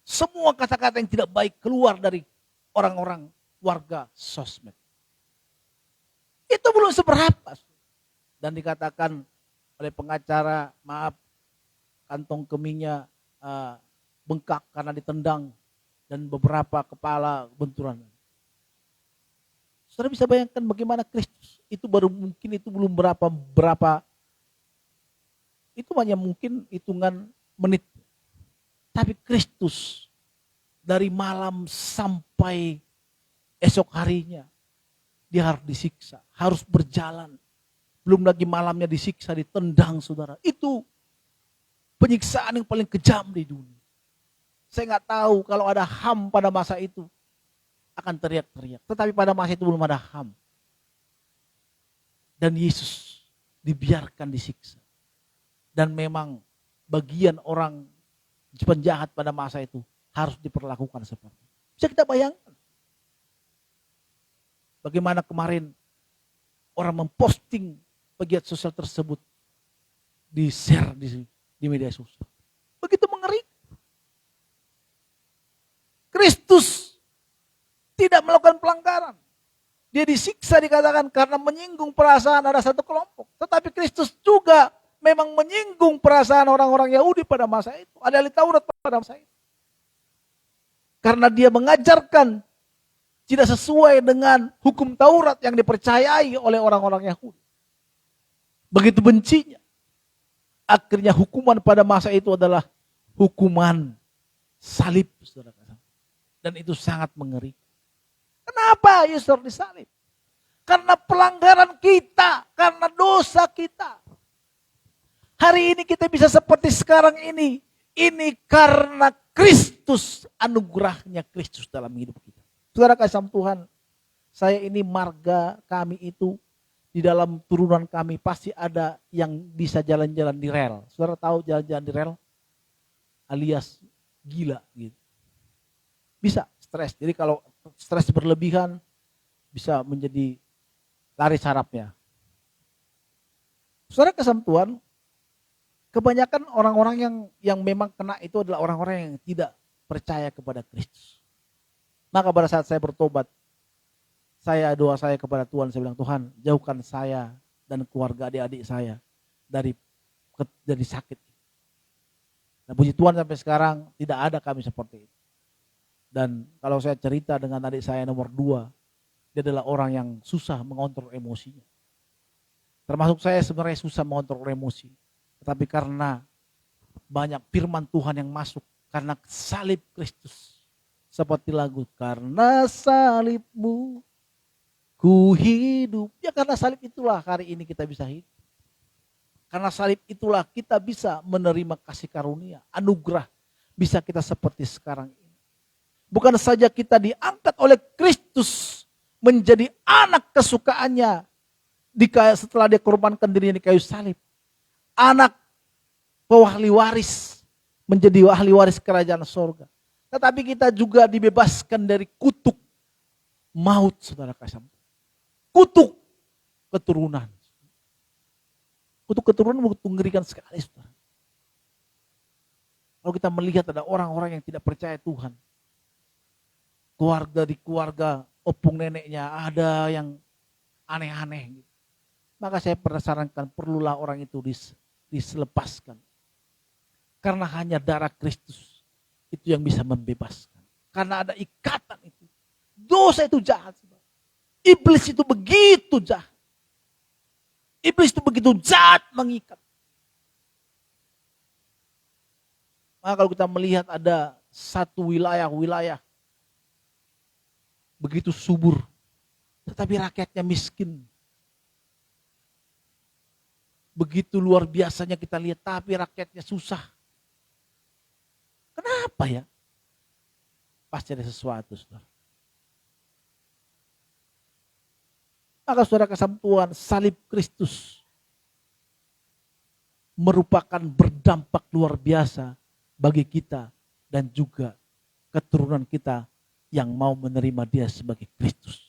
Semua kata-kata yang tidak baik keluar dari orang-orang warga sosmed. Itu belum seberapa. Dan dikatakan oleh pengacara, maaf, kantong kemihnya bengkak karena ditendang dan beberapa kepala benturan. Saudara bisa bayangkan bagaimana Kristus itu baru mungkin itu belum berapa itu hanya mungkin hitungan menit. Tapi Kristus dari malam sampai esok harinya dia harus disiksa, harus berjalan. Belum lagi malamnya disiksa, ditendang, saudara. Itu penyiksaan yang paling kejam di dunia. Saya nggak tahu kalau ada HAM pada masa itu akan teriak-teriak. Tetapi pada masa itu belum ada HAM. Dan Yesus dibiarkan disiksa. Dan memang bagian orang penjahat pada masa itu harus diperlakukan seperti itu. Bisa kita bayangkan. Bagaimana kemarin orang memposting pegiat sosial tersebut, di-share di media sosial. Begitu mengerikan. Kristus tidak melakukan pelanggaran. Dia disiksa dikatakan karena menyinggung perasaan ada satu kelompok. Tetapi Kristus juga memang menyinggung perasaan orang-orang Yahudi pada masa itu. Ada ahli Taurat pada masa itu. Karena dia mengajarkan tidak sesuai dengan hukum Taurat yang dipercayai oleh orang-orang Yahudi. Begitu bencinya. Akhirnya hukuman pada masa itu adalah hukuman salib. Dan itu sangat mengerikan. Kenapa Yesus disalib? Karena pelanggaran kita, karena dosa kita. Hari ini kita bisa seperti sekarang ini karena Kristus, anugerahnya Kristus dalam hidup kita. Saudara kasih Tuhan, saya ini marga kami itu, di dalam turunan kami pasti ada yang bisa jalan-jalan di rel. Saudara tahu jalan-jalan di rel? Alias gila gitu. Bisa stres, jadi kalau stres berlebihan bisa menjadi lari sarafnya. Saudara kasih Tuhan, kebanyakan orang-orang yang memang kena itu adalah orang-orang yang tidak percaya kepada Kristus. Maka pada saat saya bertobat, doa saya kepada Tuhan, saya bilang, Tuhan jauhkan saya dan keluarga adik-adik saya dari sakit. Nah puji Tuhan sampai sekarang tidak ada kami seperti itu. Dan kalau saya cerita dengan adik saya nomor 2, dia adalah orang yang susah mengontrol emosinya. Termasuk saya sebenarnya susah mengontrol emosi. Tetapi karena banyak firman Tuhan yang masuk, karena salib Kristus. Seperti lagu, karena salibmu ku hidup. Ya karena salib itulah hari ini kita bisa hidup. Karena salib itulah kita bisa menerima kasih karunia, anugerah. Bisa kita seperti sekarang ini. Bukan saja kita diangkat oleh Kristus menjadi anak kesukaannya setelah dia korbankan dirinya di kayu salib. Anak ahli waris, menjadi ahli waris kerajaan sorga. Tetapi kita juga dibebaskan dari kutuk maut, saudara kasih. Kutuk keturunan. Kutuk keturunan begitu mengerikan sekali, saudara. Kalau kita melihat ada orang-orang yang tidak percaya Tuhan. Di keluarga opung neneknya ada yang aneh-aneh. Maka saya pernah sarankan perlulah orang itu diselepaskan. Karena hanya darah Kristus itu yang bisa membebaskan. Karena ada ikatan itu. Dosa itu jahat. Iblis itu begitu jahat. Iblis itu begitu jahat mengikat. Maka kalau kita melihat ada satu wilayah begitu subur, tetapi rakyatnya miskin. Begitu luar biasanya kita lihat, tapi rakyatnya susah. Kenapa ya? Pasti ada sesuatu, saudara. Maka saudara kesatuan salib Kristus merupakan berdampak luar biasa bagi kita dan juga keturunan kita yang mau menerima dia sebagai Kristus.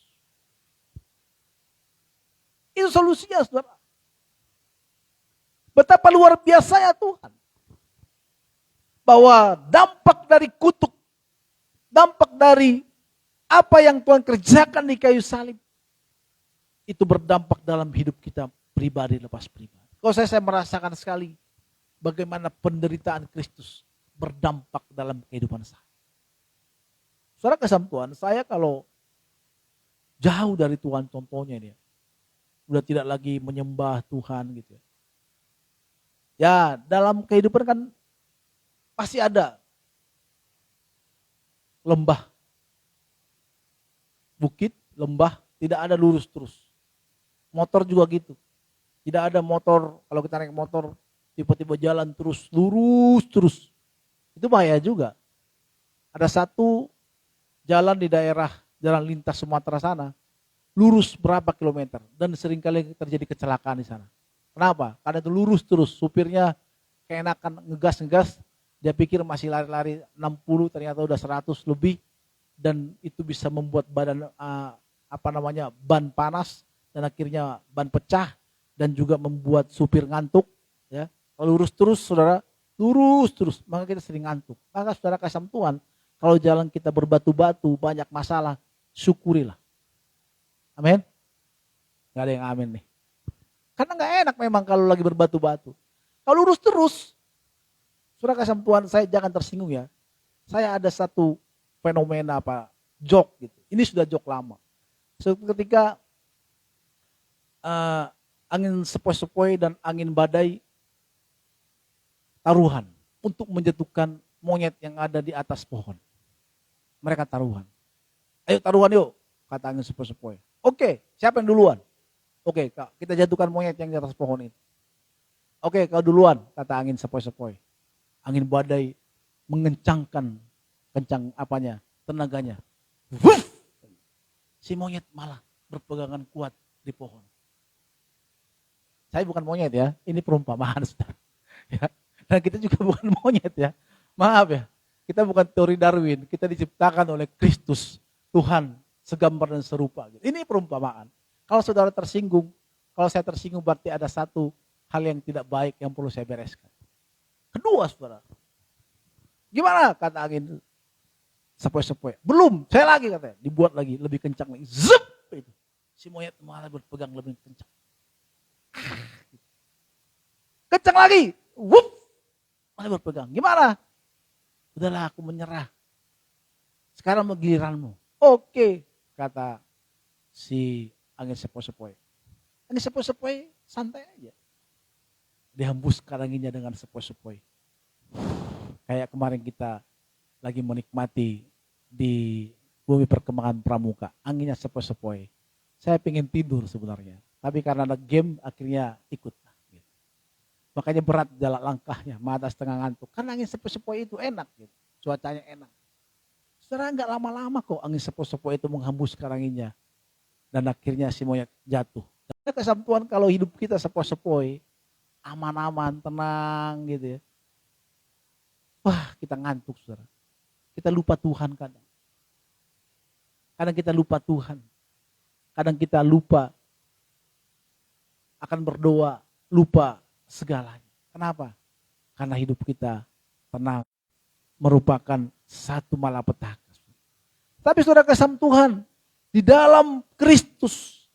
Itu solusinya, saudara. Betapa luar biasanya Tuhan. Bahwa dampak dari kutuk, dampak dari apa yang Tuhan kerjakan di kayu salib, itu berdampak dalam hidup kita pribadi lepas pribadi. Kalau saya merasakan sekali bagaimana penderitaan Kristus berdampak dalam kehidupan saya. Saudara kesatuan, saya kalau jauh dari Tuhan, contohnya ini, udah tidak lagi menyembah Tuhan gitu ya. Ya, dalam kehidupan kan pasti ada lembah, bukit, lembah, tidak ada lurus terus. Motor juga gitu. Tidak ada motor, kalau kita naik motor tiba-tiba jalan terus, lurus terus. Itu bahaya juga. Ada satu jalan di daerah jalan lintas Sumatera sana, lurus berapa kilometer dan seringkali terjadi kecelakaan di sana. Kenapa? Karena itu lurus terus, supirnya keenakan ngegas, dia pikir masih lari-lari 60, ternyata udah 100 lebih, dan itu bisa membuat badan ban panas dan akhirnya ban pecah dan juga membuat supir ngantuk. Ya, kalau lurus terus, saudara, lurus terus, maka kita sering ngantuk. Maka saudara kasih Tuhan, kalau jalan kita berbatu-batu, banyak masalah, syukurilah. Amin. Gak ada yang amin nih. Karena gak enak memang kalau lagi berbatu-batu. Kalau lurus terus, saudara kasih Tuhan, saya jangan tersinggung ya. Saya ada satu fenomena jok gitu. Ini sudah jok lama. Ketika angin sepoi-sepoi dan angin badai taruhan untuk menjatuhkan monyet yang ada di atas pohon. Mereka taruhan. Ayo taruhan yuk, kata angin sepoi-sepoi. Oke, siapa yang duluan? Oke, kita jatuhkan monyet yang di atas pohon itu. Oke, kau duluan, kata angin sepoi-sepoi. Angin badai mengencangkan tenaganya. Wuff! Si monyet malah berpegangan kuat di pohon. Saya bukan monyet ya, ini perumpamaan, saudara. Ya. Dan kita juga bukan monyet ya. Maaf ya, kita bukan teori Darwin, kita diciptakan oleh Kristus, Tuhan, segambar dan serupa. Ini perumpamaan. Kalau saudara tersinggung, kalau saya tersinggung berarti ada satu hal yang tidak baik yang perlu saya bereskan. Kedua, saudara, gimana kata angin sepoi-sepoi? Belum, saya lagi katanya, dibuat lagi, lebih kencang lagi. Zup! Itu. Si monyet malah berpegang lebih kencang. Kencang lagi, wup, malah berpegang. Gimana? Udahlah, aku menyerah. Sekarang giliranmu. Oke, kata si angin sepoi-sepoi. Angin sepoi-sepoi santai aja. Dihembuskan anginnya dengan sepoi-sepoi. Kayak kemarin kita lagi menikmati di Bumi Perkembangan Pramuka. Anginnya sepoi-sepoi. Saya pengen tidur sebenarnya. Tapi karena ada game akhirnya ikut. Gitu. Makanya berat jalan langkahnya. Mata setengah ngantuk. Karena angin sepoi-sepoi itu enak. Gitu. Cuacanya enak. Setelah nggak lama-lama kok angin sepoi-sepoi itu menghembuskan anginnya. Dan akhirnya si monyet jatuh. Dan kesatuan kalau hidup kita sepoi-sepoi. Aman-aman, tenang gitu ya. Wah, kita ngantuk, saudara. Kita lupa Tuhan kadang. Kadang kita lupa Tuhan. Kadang kita lupa akan berdoa, lupa segalanya. Kenapa? Karena hidup kita tenang, merupakan satu malapetaka. Tapi saudara kasih Tuhan, di dalam Kristus,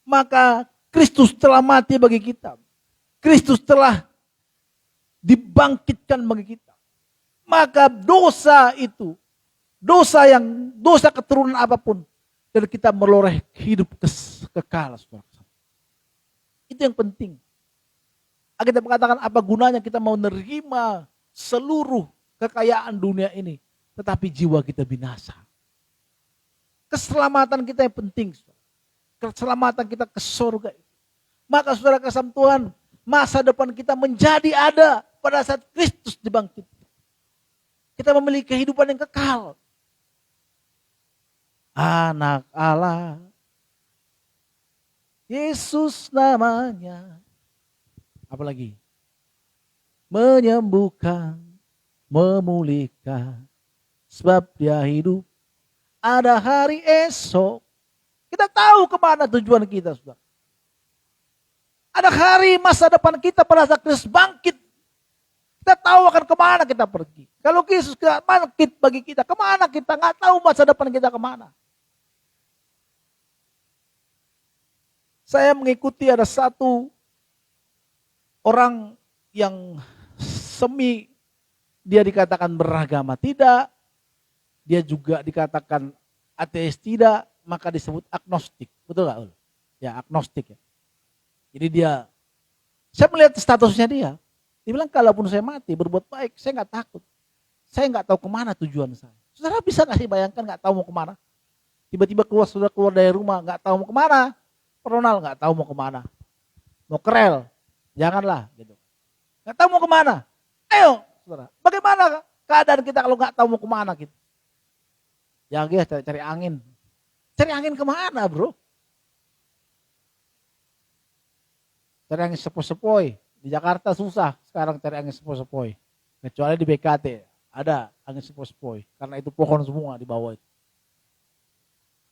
maka Kristus telah mati bagi kita. Kristus telah dibangkitkan bagi kita. Maka dosa itu, dosa keturunan apapun, dan kita meloreh hidup kekal. Itu yang penting. Kita mengatakan apa gunanya kita mau menerima seluruh kekayaan dunia ini, tetapi jiwa kita binasa. Keselamatan kita yang penting. Keselamatan kita ke surga. Maka saudara kasih Tuhan, masa depan kita menjadi ada pada saat Kristus dibangkitkan. Kita memiliki kehidupan yang kekal. Anak Allah, Yesus namanya. Apalagi? Menyembuhkan, memulihkan. Sebab dia hidup. Ada hari esok. Kita tahu kemana tujuan kita, saudara. Ada hari masa depan kita pada saat Kristus bangkit. Kita tahu akan kemana kita pergi. Kalau Yesus bangkit bagi kita, kemana kita? Nggak tahu masa depan kita kemana. Saya mengikuti ada satu orang yang dia dikatakan beragama tidak, dia juga dikatakan ateis tidak, maka disebut agnostik. Betul nggak? Ya, agnostik ya. Jadi saya melihat statusnya dia bilang kalaupun saya mati berbuat baik, saya nggak takut. Saya nggak tahu kemana tujuan saya. Saudara bisa nggak sih bayangkan nggak tahu mau kemana? Tiba-tiba saudara keluar dari rumah nggak tahu mau kemana? Ronald nggak tahu mau kemana? Mau kerel? Janganlah gitu. Nggak tahu mau kemana? Ayo, saudara. Bagaimana keadaan kita kalau nggak tahu mau kemana gitu? Ya guys, cari angin. Cari angin kemana, bro? Cari angin sepoi-sepoi. Di Jakarta susah sekarang cari angin sepoi-sepoi. Kecuali di BKT ada angin sepoi-sepoi. Karena itu pohon semua di bawah itu.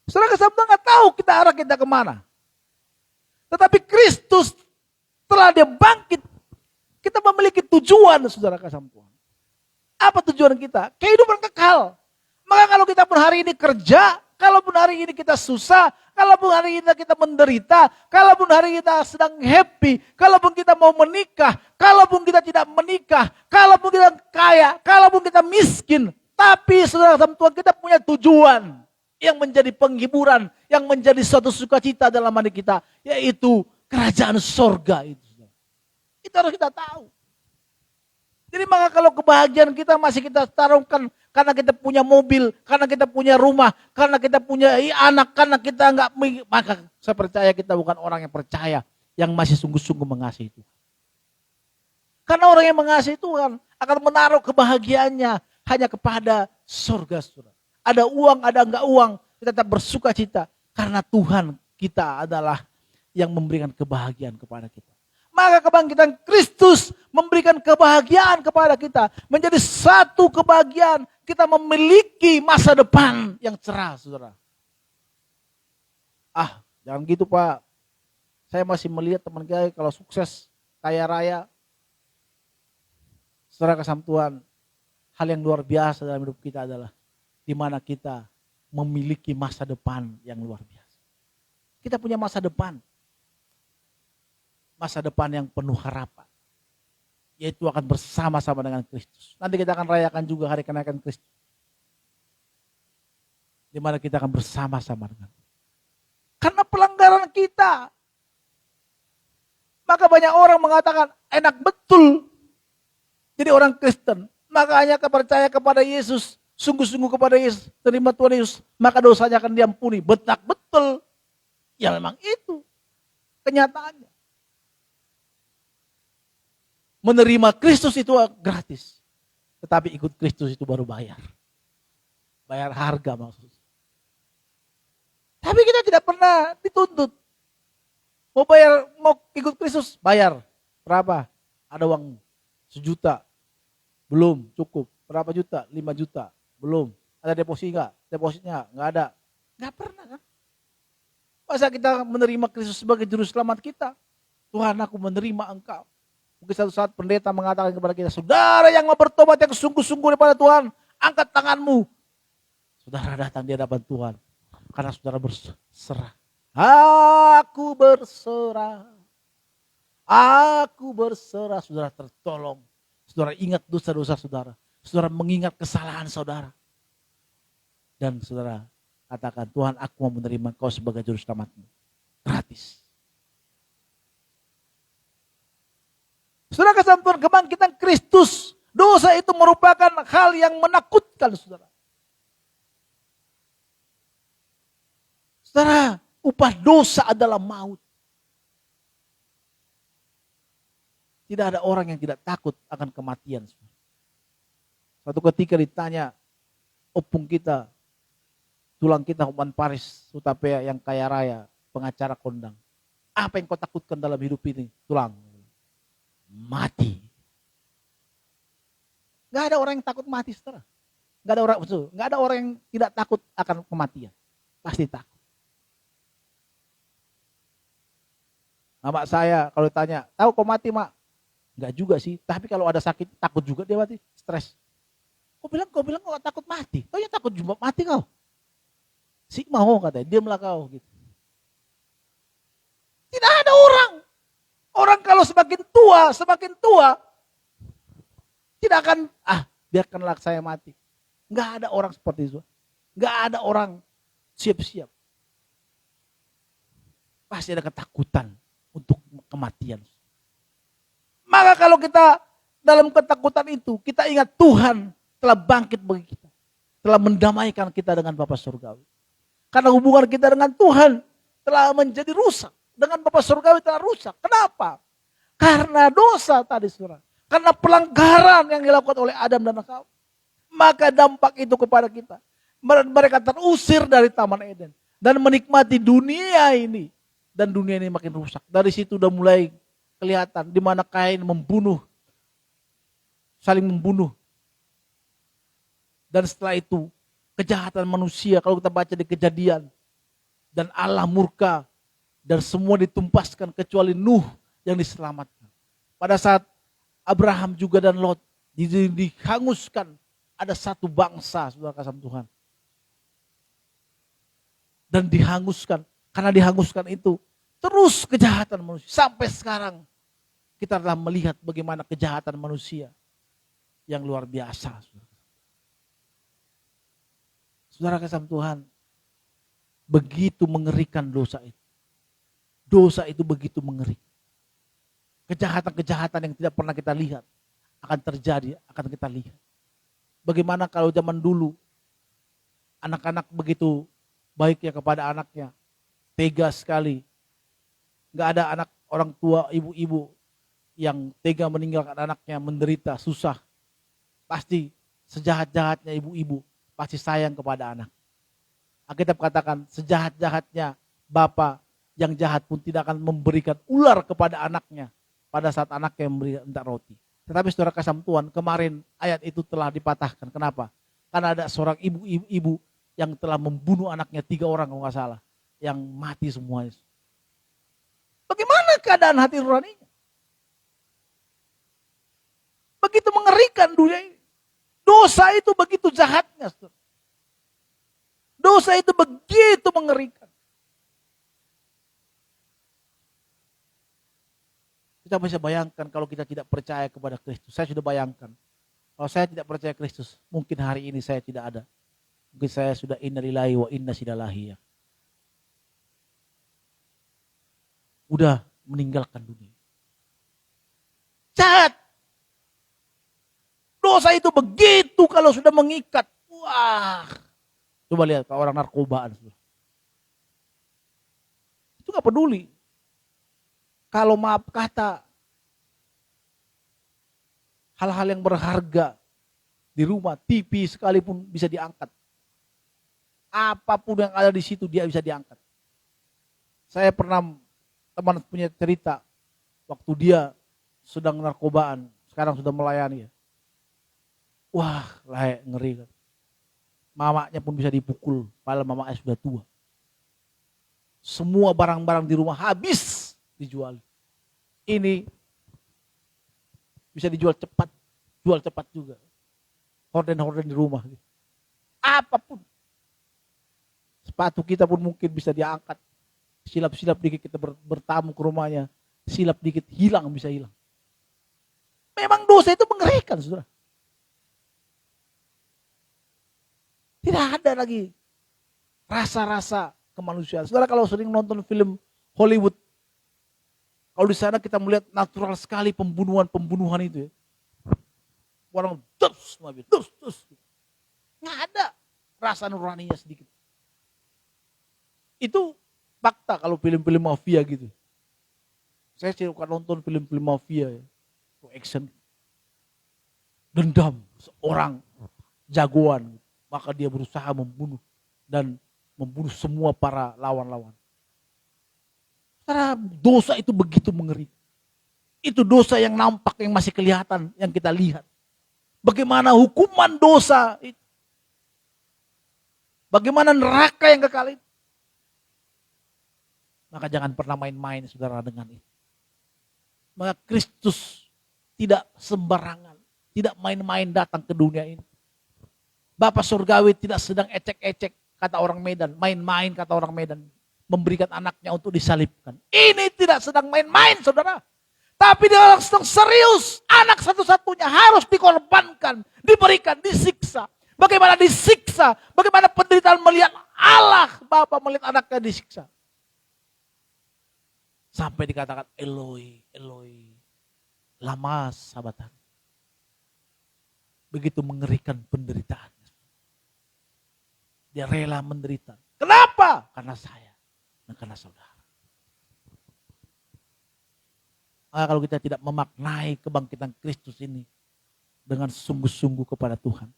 Saudara kesambung nggak tahu arah kita kemana. Tetapi Kristus setelah dia bangkit, kita memiliki tujuan, saudara kasih Tuhan. Apa tujuan kita? Kehidupan kekal. Maka kalau kita pun hari ini kerja, kalaupun hari ini kita susah, kalaupun hari ini kita menderita, kalaupun hari ini kita sedang happy, kalaupun kita mau menikah, kalaupun kita tidak menikah, kalaupun kita kaya, kalaupun kita miskin, tapi saudara kasih Tuhan, kita punya tujuan yang menjadi penghiburan, yang menjadi suatu sukacita dalam hati kita, yaitu kerajaan sorga itu. Itu harus kita tahu. Jadi maka kalau kebahagiaan kita masih kita taruhkan karena kita punya mobil, karena kita punya rumah, karena kita punya anak, karena kita enggak, maka saya percaya kita bukan orang yang percaya, yang masih sungguh-sungguh mengasihi Tuhan. Karena orang yang mengasihi Tuhan akan menaruh kebahagiaannya hanya kepada sorga, saudara. Ada uang, ada enggak uang, kita tetap bersuka cita. Karena Tuhan kita adalah yang memberikan kebahagiaan kepada kita. Maka kebangkitan Kristus memberikan kebahagiaan kepada kita. Menjadi satu kebahagiaan, kita memiliki masa depan yang cerah, saudara. Jangan gitu Pak. Saya masih melihat teman saya kalau sukses, kaya raya. Saudara kasih Tuhan, hal yang luar biasa dalam hidup kita adalah di mana kita memiliki masa depan yang luar biasa. Kita punya masa depan. Masa depan yang penuh harapan. Yaitu akan bersama-sama dengan Kristus. Nanti kita akan rayakan juga hari kenaikan Kristus. Di mana kita akan bersama-sama dengan Kristus. Karena pelanggaran kita. Maka banyak orang mengatakan enak betul jadi orang Kristen. Makanya percaya kepada Yesus. Sungguh-sungguh kepada Yesus, terima Tuhan Yesus, maka dosanya akan diampuni. Betul. Ya memang itu kenyataannya. Menerima Kristus itu gratis. Tetapi ikut Kristus itu baru bayar. Bayar harga maksudnya. Tapi kita tidak pernah dituntut. Mau ikut Kristus, bayar. Berapa? Ada uang 1 juta. Belum cukup. Berapa juta? 5 juta. Belum. Ada deposit enggak? Depositnya enggak ada. Enggak pernah kan? Masa kita menerima Kristus sebagai juru selamat kita? Tuhan, aku menerima Engkau. Mungkin satu saat pendeta mengatakan kepada kita, saudara yang mau bertobat yang sungguh-sungguh daripada Tuhan, angkat tanganmu. Saudara datang di hadapan Tuhan. Karena saudara berserah. Aku berserah. Aku berserah. Saudara tertolong. Saudara ingat dosa-dosa saudara. Saudara mengingat kesalahan saudara. Dan saudara katakan, Tuhan, aku mau menerima Kau sebagai juru selamatmu. Gratis. Saudara kasih Tuhan, kebangkitan Kristus. Dosa itu merupakan hal yang menakutkan saudara. Saudara, upah dosa adalah maut. Tidak ada orang yang tidak takut akan kematian. Suatu ketika ditanya opung kita, tulang kita Hotman Paris Hutapea yang kaya raya, pengacara kondang. Apa yang kau takutkan dalam hidup ini? Tulang. Mati. Gak ada orang yang takut mati, saudara. Gak ada orang yang tidak takut akan kematian. Pasti takut. Mama saya kalau ditanya, tahu kau mati, Mak? Enggak juga sih, tapi kalau ada sakit takut juga dia mati, stres. Kau bilang kau takut mati. Kau ya takut juga mati kau. Si mau katanya, diamlah kau gitu. Tidak ada orang. Orang kalau semakin tua tidak akan biarkanlah saya mati. Enggak ada orang seperti itu. Enggak ada orang siap-siap. Pasti ada ketakutan untuk kematian. Maka kalau kita dalam ketakutan itu, kita ingat Tuhan telah bangkit bagi kita. Telah mendamaikan kita dengan Bapa Surgawi. Karena hubungan kita dengan Tuhan telah menjadi rusak. Dengan Bapa Surgawi telah rusak. Kenapa? Karena dosa tadi, saudara. Karena pelanggaran yang dilakukan oleh Adam dan Hawa. Maka dampak itu kepada kita. Mereka terusir dari Taman Eden. Dan menikmati dunia ini. Dan dunia ini makin rusak. Dari situ udah mulai kelihatan di mana Kain membunuh. Saling membunuh. Dan setelah itu kejahatan manusia kalau kita baca di Kejadian. Dan Allah murka. Dan semua ditumpaskan kecuali Nuh yang diselamatkan. Pada saat Abraham juga dan Lot dihanguskan. Ada satu bangsa, saudara kasih Tuhan. Dan dihanguskan. Karena dihanguskan itu terus kejahatan manusia. Sampai sekarang kita telah melihat bagaimana kejahatan manusia yang luar biasa. Saudara kasih Tuhan, begitu mengerikan dosa itu. Dosa itu begitu mengerikan. Kejahatan-kejahatan yang tidak pernah kita lihat akan terjadi, akan kita lihat. Bagaimana kalau zaman dulu anak-anak begitu baiknya kepada anaknya, tega sekali. Gak ada anak orang tua, ibu-ibu yang tega meninggalkan anaknya menderita, susah. Pasti sejahat-jahatnya ibu-ibu pasti sayang kepada anak. Alkitab katakan sejahat-jahatnya bapa yang jahat pun tidak akan memberikan ular kepada anaknya pada saat anaknya minta roti. Tetapi saudara kasih Tuhan, kemarin ayat itu telah dipatahkan. Kenapa? Karena ada seorang ibu-ibu yang telah membunuh anaknya 3 orang kalau nggak salah, yang mati semuanya. Bagaimana keadaan hati nuraninya? Begitu mengerikan dunia ini. Dosa itu begitu jahatnya. Dosa itu begitu mengerikan. Kita bisa bayangkan kalau kita tidak percaya kepada Kristus. Saya sudah bayangkan. Kalau saya tidak percaya Kristus, mungkin hari ini saya tidak ada. Mungkin saya sudah inna lillahi wa inna ilaihi raji'un. Udah meninggalkan dunia. Jahat. Dosa itu begitu kalau sudah mengikat. Wah. Coba lihat kalau orang narkobaan. Itu gak peduli. Kalau maaf kata, hal-hal yang berharga di rumah, TV sekalipun bisa diangkat. Apapun yang ada di situ dia bisa diangkat. Saya pernah, teman punya cerita, waktu dia sedang narkobaan, sekarang sudah melayani. Wah, layak ngeri kan. Mamanya pun bisa dipukul, padahal mamanya sudah tua. Semua barang-barang di rumah habis dijual. Ini bisa dijual cepat, jual cepat juga. Horden-horden di rumah. Apapun. Sepatu kita pun mungkin bisa diangkat. Silap-silap dikit kita bertamu ke rumahnya. Silap dikit hilang, bisa hilang. Memang dosa itu mengerikan, saudara. Tidak ada lagi rasa-rasa kemanusiaan. Saudara kalau sering nonton film Hollywood, kalau di sana kita melihat natural sekali pembunuhan itu ya. Orang terus. Nggak ada rasa nuraninya sedikit. Itu fakta kalau film-film mafia gitu. Saya suka nonton film-film mafia ya. Action. Dendam seorang jagoan. Maka dia berusaha membunuh dan membunuh semua para lawan-lawan. Karena dosa itu begitu mengerikan. Itu dosa yang nampak, yang masih kelihatan, yang kita lihat. Bagaimana hukuman dosa itu. Bagaimana neraka yang kekal itu. Maka jangan pernah main-main saudara dengan itu. Maka Kristus tidak sembarangan. Tidak main-main datang ke dunia ini. Bapa surgawi tidak sedang ecek-ecek kata orang Medan. Main-main kata orang Medan. Memberikan anaknya untuk disalibkan. Ini tidak sedang main-main saudara. Tapi dia sedang serius. Anak satu-satunya harus dikorbankan. Diberikan, disiksa. Bagaimana disiksa. Bagaimana penderitaan melihat Allah. Bapa melihat anaknya disiksa. Sampai dikatakan Eloi, Eloi. Lama sabatan. Begitu mengerikan penderitaan. Dia rela menderita. Kenapa? Karena saya dan karena saudara. Maka kalau kita tidak memaknai kebangkitan Kristus ini dengan sungguh-sungguh kepada Tuhan,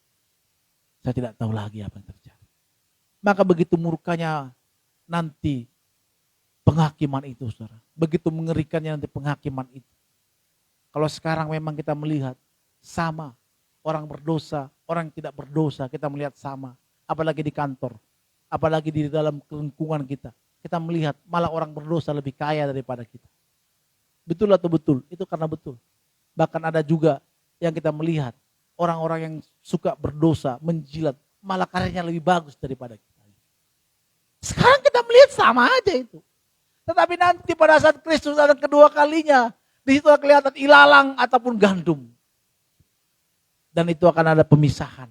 saya tidak tahu lagi apa yang terjadi. Maka begitu murkanya nanti penghakiman itu, saudara. Begitu mengerikannya nanti penghakiman itu. Kalau sekarang memang kita melihat sama orang berdosa, orang yang tidak berdosa, kita melihat sama. Apalagi di kantor, apalagi di dalam lingkungan kita. Kita melihat malah orang berdosa lebih kaya daripada kita. Betul atau betul? Itu karena betul. Bahkan ada juga yang kita melihat orang-orang yang suka berdosa, menjilat, malah karyanya lebih bagus daripada kita. Sekarang kita melihat sama aja itu. Tetapi nanti pada saat Kristus datang kedua kalinya, di situ kelihatan ilalang ataupun gandum. Dan itu akan ada pemisahan.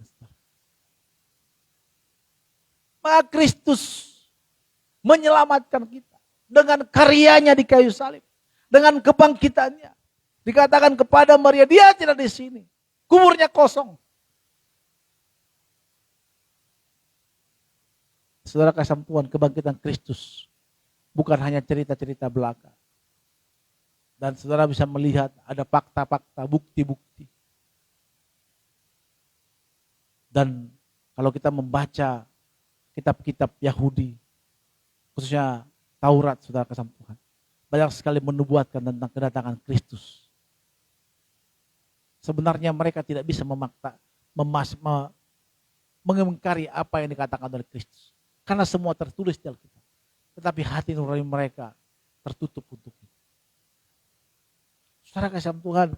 Maka Kristus menyelamatkan kita dengan karyanya di kayu salib, dengan kebangkitannya. Dikatakan kepada Maria, dia tidak di sini, kuburnya kosong. Saudara kasih Tuhan, kebangkitan Kristus bukan hanya cerita-cerita belaka. Dan saudara bisa melihat ada fakta-fakta, bukti-bukti. Dan kalau kita membaca kitab-kitab Yahudi, khususnya Taurat, saudara kasih Tuhan, banyak sekali menubuatkan tentang kedatangan Kristus. Sebenarnya mereka tidak bisa mengingkari apa yang dikatakan oleh Kristus. Karena semua tertulis di Alkitab. Tetapi hati nurani mereka tertutup untuk itu. Saudara kasih Tuhan,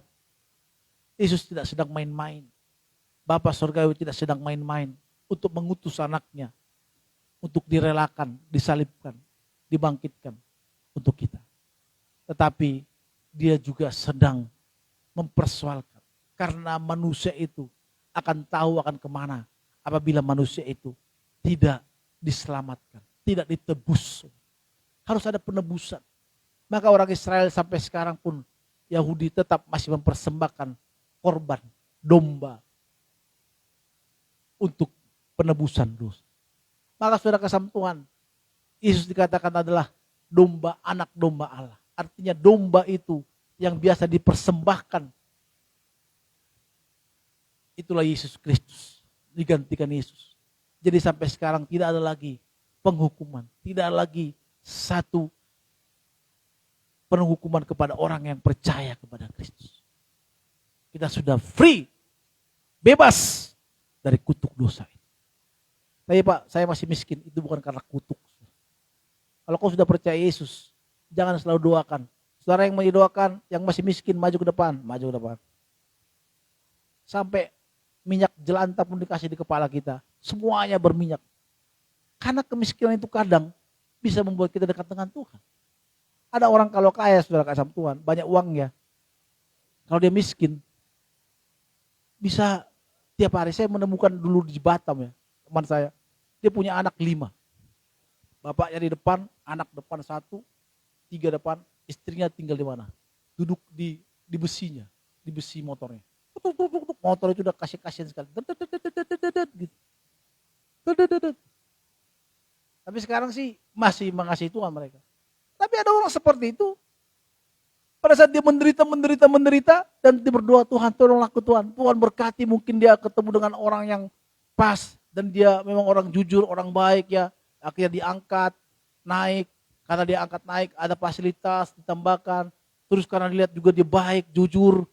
Yesus tidak sedang main-main. Bapa surgawi tidak sedang main-main untuk mengutus anaknya. Untuk direlakan, disalibkan, dibangkitkan untuk kita. Tetapi dia juga sedang mempersoalkan. Karena manusia itu akan tahu akan kemana apabila manusia itu tidak diselamatkan, tidak ditebus. Harus ada penebusan. Maka orang Israel sampai sekarang pun Yahudi tetap masih mempersembahkan korban, domba untuk penebusan dosa. Maka saudara kasih Tuhan, Yesus dikatakan adalah domba, anak domba Allah. Artinya domba itu yang biasa dipersembahkan. Itulah Yesus Kristus, digantikan Yesus. Jadi sampai sekarang tidak ada lagi penghukuman, tidak ada lagi satu penghukuman kepada orang yang percaya kepada Kristus. Kita sudah free, bebas dari kutuk dosa itu. Tapi Pak, saya masih miskin, itu bukan karena kutuk. Kalau kau sudah percaya Yesus, jangan selalu doakan. Saudara yang mendoakan, yang masih miskin, maju ke depan, maju ke depan. Sampai minyak jelantah pun dikasih di kepala kita, semuanya berminyak. Karena kemiskinan itu kadang bisa membuat kita dekat dengan Tuhan. Ada orang kalau kaya, saudara kasih Tuhan, banyak uangnya. Kalau dia miskin, bisa tiap hari. Saya menemukan dulu di Batam ya, teman saya. Dia punya anak 5. Bapaknya di depan, anak depan 1, 3 depan, istrinya tinggal di mana? Duduk di besinya, di besi motornya. Motor itu udah kasihan sekali. Gitu. Tapi sekarang sih masih mengasihi Tuhan mereka. Tapi ada orang seperti itu. Pada saat dia menderita dan dia berdoa, Tuhan tolonglah aku Tuhan. Tuhan berkati, mungkin dia ketemu dengan orang yang pas dan dia memang orang jujur, orang baik ya, akhirnya diangkat, naik, karena dia angkat naik ada fasilitas ditambahkan, terus karena dilihat juga dia baik, jujur,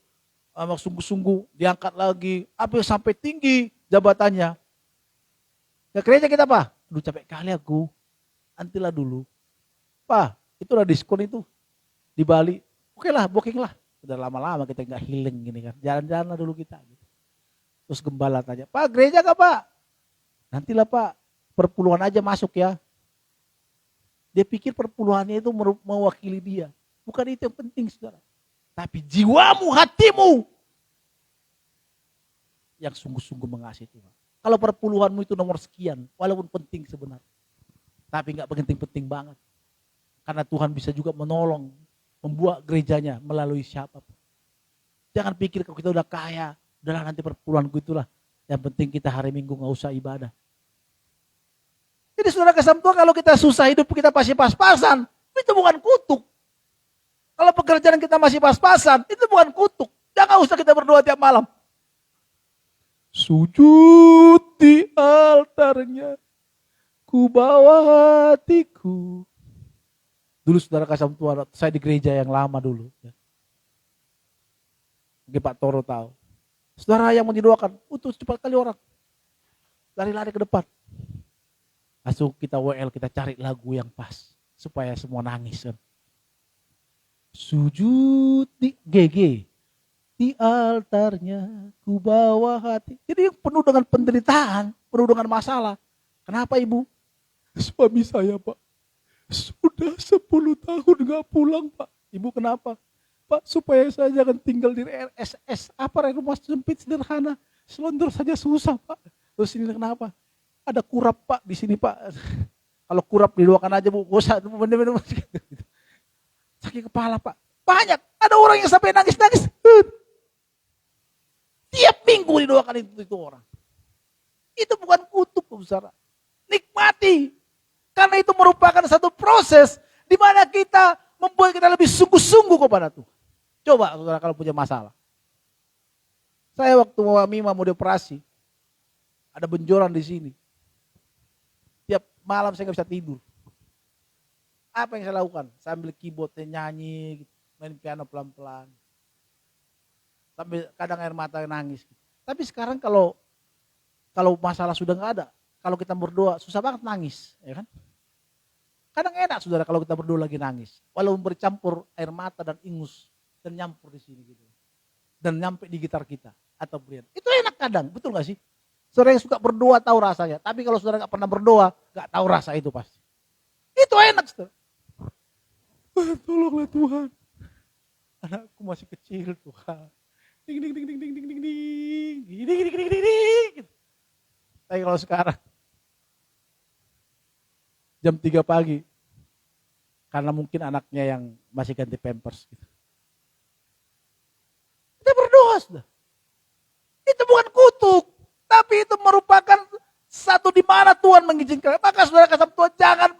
sungguh-sungguh diangkat lagi, sampai tinggi jabatannya. Ke gereja kita Pak, aduh capek kali aku, nantilah dulu. Pak, itu udah diskon itu di Bali, oke lah, booking lah. Udah lama-lama kita nggak healing gini kan, jalan-jalan dulu kita. Terus gembala tanya, Pak gereja gak Pak? Nantilah Pak, perpuluhan aja masuk ya. Dia pikir perpuluhannya itu mewakili dia. Bukan itu yang penting saudara. Tapi jiwamu, hatimu yang sungguh-sungguh mengasihi Tuhan. Kalau perpuluhanmu itu nomor sekian, walaupun penting sebenarnya. Tapi gak penting-penting banget. Karena Tuhan bisa juga menolong, membuat gerejanya melalui siapapun. Jangan pikir kalau kita udah kaya, udahlah nanti perpuluhanku itulah. Yang penting kita hari Minggu gak usah ibadah. Jadi saudara kasih Tuhan, kalau kita susah hidup kita pasti pas-pasan, itu bukan kutuk. Kalau pekerjaan kita masih pas-pasan, itu bukan kutuk. Jangan usah kita berdoa tiap malam. Sujud di altarnya, ku bawa hatiku. Dulu saudara kasih Tuhan, saya di gereja yang lama dulu. Mungkin Pak Toro tahu. Saudara yang mau didoakan, cepat kali orang. Lari-lari ke depan. Langsung kita WL, kita cari lagu yang pas. Supaya semua nangis. Sujud di GG. Di altarnya ku bawa hati. Jadi penuh dengan penderitaan, penuh dengan masalah. Kenapa Ibu? Suami saya Pak, sudah 10 tahun gak pulang Pak. Ibu kenapa? Pak supaya saya jangan tinggal di RSS. Apa rumah sempit sederhana. Selondor saja susah Pak. Terus ini kenapa? Ada kurap Pak di sini Pak. Kalau kurap didoakan aja Bu. Gak usah bener-bener. Sakit kepala Pak. Banyak. Ada orang yang sampai nangis-nangis. Tiap minggu didoakan itu orang. Itu bukan kutuk saudara. Nikmati. Karena itu merupakan satu proses di mana kita membuat kita lebih sungguh-sungguh kepada Tuhan. Coba saudara kalau punya masalah. Saya waktu Mima mau dioperasi, ada benjolan di sini. Tiap malam saya nggak bisa tidur. Apa yang saya lakukan? Saya ambil keyboardnya nyanyi, main piano pelan-pelan. Sampai kadang air mata nangis. Tapi sekarang kalau masalah sudah nggak ada, kalau kita berdoa susah banget nangis, ya kan? Kadang enak saudara kalau kita berdoa lagi nangis, walaupun bercampur air mata dan ingus dan nyampur di sini gitu, dan nyampe di gitar kita atau berian. Itu enak kadang, betul nggak sih? Saudara yang suka berdoa tahu rasanya, tapi kalau saudara nggak pernah berdoa, nggak tahu rasa itu pasti. Itu enak saudara. Tolonglah Tuhan, anakku masih kecil Tuhan. Ding ding ding ding ding ding ding ding ding ding ding ding ding. Tapi kalau sekarang jam 3 pagi karena mungkin anaknya yang masih ganti pampers gitu. Kita berdoa sudah. Itu bukan kutuk, tapi itu merupakan satu di mana Tuhan mengizinkan. Maka saudara kasih Tuhan jangan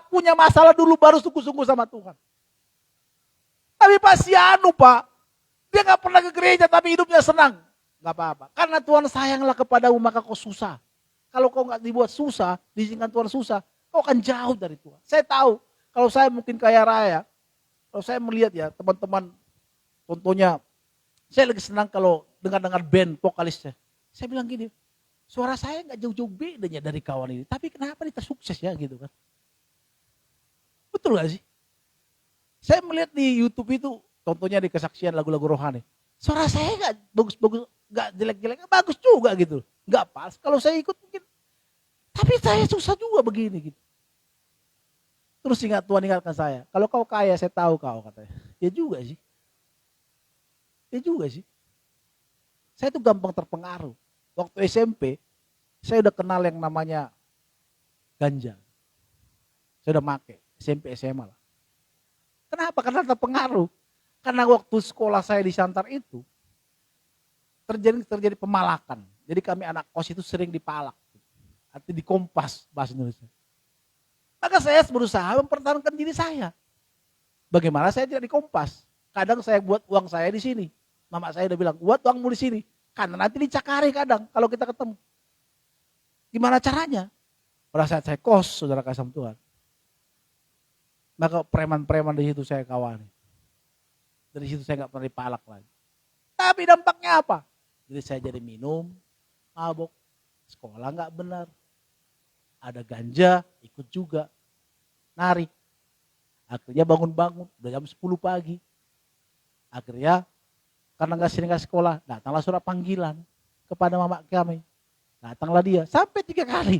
punya masalah dulu baru sungguh-sungguh sama Tuhan. Tapi Pak Sianu Pak, dia gak pernah ke gereja tapi hidupnya senang. Gak apa-apa. Karena Tuhan sayanglah kepadamu maka kau susah. Kalau kau gak dibuat susah, diizinkan Tuhan susah, kau akan jauh dari Tuhan. Saya tahu, kalau saya mungkin kaya raya, kalau saya melihat ya teman-teman, contohnya, saya lagi senang kalau dengar band vokalisnya. Saya bilang gini, suara saya gak jauh-jauh bedanya dari kawan ini. Tapi kenapa dia sukses ya gitu kan. Betul gak sih? Saya melihat di YouTube itu, contohnya di kesaksian lagu-lagu rohani. Suara saya gak bagus-bagus, gak jelek-jelek, bagus juga gitu. Gak pas, kalau saya ikut mungkin. Tapi saya susah juga begini gitu. Terus Tuhan ingatkan saya, kalau kau kaya saya tahu kau katanya. Ya juga sih. Ya juga sih. Saya tuh gampang terpengaruh. Waktu SMP, saya udah kenal yang namanya ganja. Saya udah make, SMP, SMA lah. Kenapa? Karena terpengaruh. Karena waktu sekolah saya di Santar itu, terjadi pemalakan. Jadi kami anak kos itu sering dipalak. Artinya dikompas bahasa Indonesia. Maka saya berusaha mempertahankan diri saya. Bagaimana saya tidak dikompas. Kadang saya buat uang saya di sini. Mama saya udah bilang, buat uangmu di sini. Karena nanti dicakari kadang kalau kita ketemu. Gimana caranya? Pada saat saya kos, saudara kasih Tuhan, maka preman-preman di situ saya kawani. Dari situ saya nggak pernah dipalak lagi. Tapi dampaknya apa? Jadi saya jadi minum, mabok, sekolah nggak benar, ada ganja, ikut juga, narik. Akhirnya bangun-bangun, udah jam 10 pagi. Akhirnya karena nggak sekolah, datanglah surat panggilan kepada mama kami. Datanglah dia, sampai 3 kali.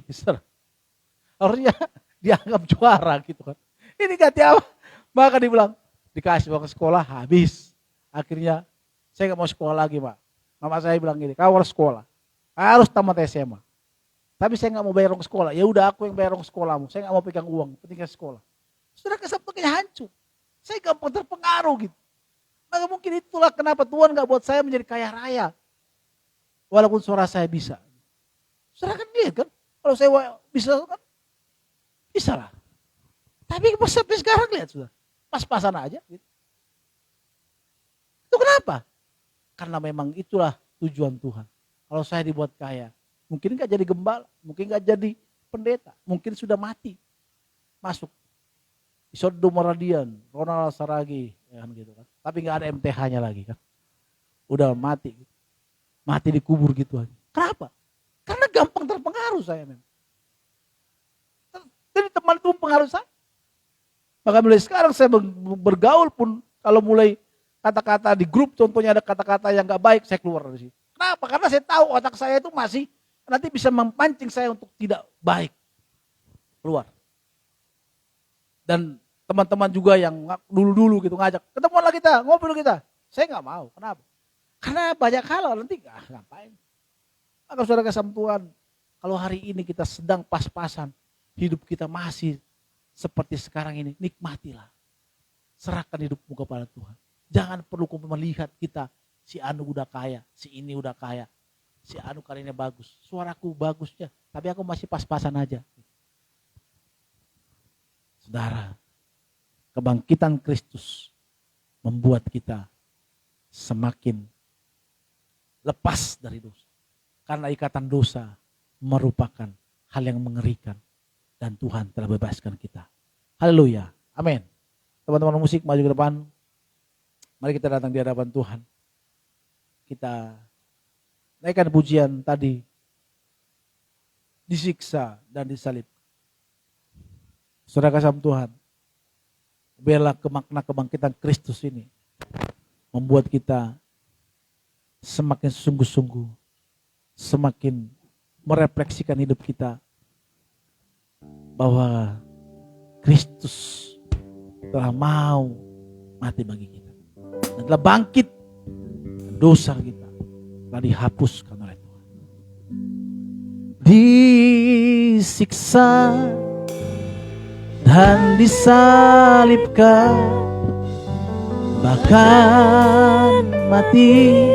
Harusnya dianggap juara gitu kan. Ini ganti apa? Maka dibilang, dikasih uang sekolah habis. Akhirnya saya nggak mau sekolah lagi, Pak. Mama saya bilang gini, kau harus sekolah, harus tamat SMA. Tapi saya nggak mau bayar uang sekolah. Ya udah aku yang bayar uang sekolahmu. Saya nggak mau pegang uang, pentingnya sekolah. Sudah kesempurnanya hancur. Saya gampang terpengaruh gitu. Maka mungkin itulah kenapa Tuhan nggak buat saya menjadi kaya raya. Walaupun suara saya bisa. Saudara kan lihat kan, kalau saya bisa kan, bisa lah. Tapi pas sampai sekarang lihat sudah, pas-pasan aja. Gitu. Itu kenapa? Karena memang itulah tujuan Tuhan. Kalau saya dibuat kaya, mungkin nggak jadi gembala, mungkin nggak jadi pendeta, mungkin sudah mati, masuk Isodom Radian, Ronald Saragi, ya kan gitu kan. Tapi nggak ada MTH-nya lagi kan, udah mati, mati dikubur gitu aja. Kenapa? Karena gampang terpengaruh saya memang. Jadi teman itu mempengaruhi saya. Maka mulai sekarang saya bergaul pun kalau mulai kata-kata di grup contohnya ada kata-kata yang gak baik, saya keluar dari situ. Kenapa? Karena saya tahu otak saya itu masih nanti bisa memancing saya untuk tidak baik. Keluar. Dan teman-teman juga yang dulu-dulu gitu ngajak, ketemuan lah kita, ngobrol kita. Saya gak mau. Kenapa? Karena banyak hal nanti ngapain. Maka saudara kasih Tuhan, kalau hari ini kita sedang pas-pasan, hidup kita masih seperti sekarang ini, nikmatilah. Serahkan hidupmu kepada Tuhan. Jangan perlu melihat kita, si Anu udah kaya, si ini udah kaya, si Anu karirnya bagus, suaraku bagusnya, tapi aku masih pas-pasan aja. Saudara, kebangkitan Kristus membuat kita semakin lepas dari dosa. Karena ikatan dosa merupakan hal yang mengerikan. Dan Tuhan telah bebaskan kita. Haleluya. Amin. Teman-teman musik maju ke depan. Mari kita datang di hadapan Tuhan. Kita naikkan pujian tadi. Disiksa dan disalib. Saudara kasih Tuhan. Biarlah makna kebangkitan Kristus ini membuat kita semakin sungguh-sungguh, semakin merefleksikan hidup kita bahwa Kristus telah mau mati bagi kita dan telah bangkit, dosa kita telah dihapuskan oleh Tuhan. Disiksa dan disalibkan, bahkan mati,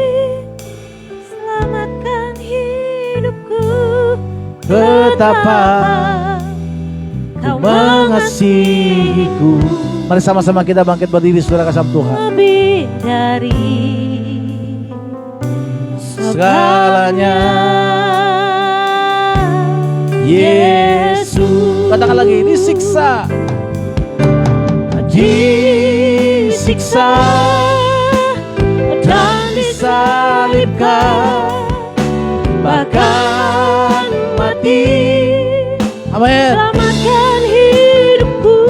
selamatkan hidupku. Betapa Kau mengasihiku. Mari sama-sama kita bangkit berdiri, saudara kasih Tuhan. Lebih dari segalanya, Yesus. Katakan lagi, disiksa, disiksa dan disalibkan, bahkan mati. Amin. Selamatkan hidupku.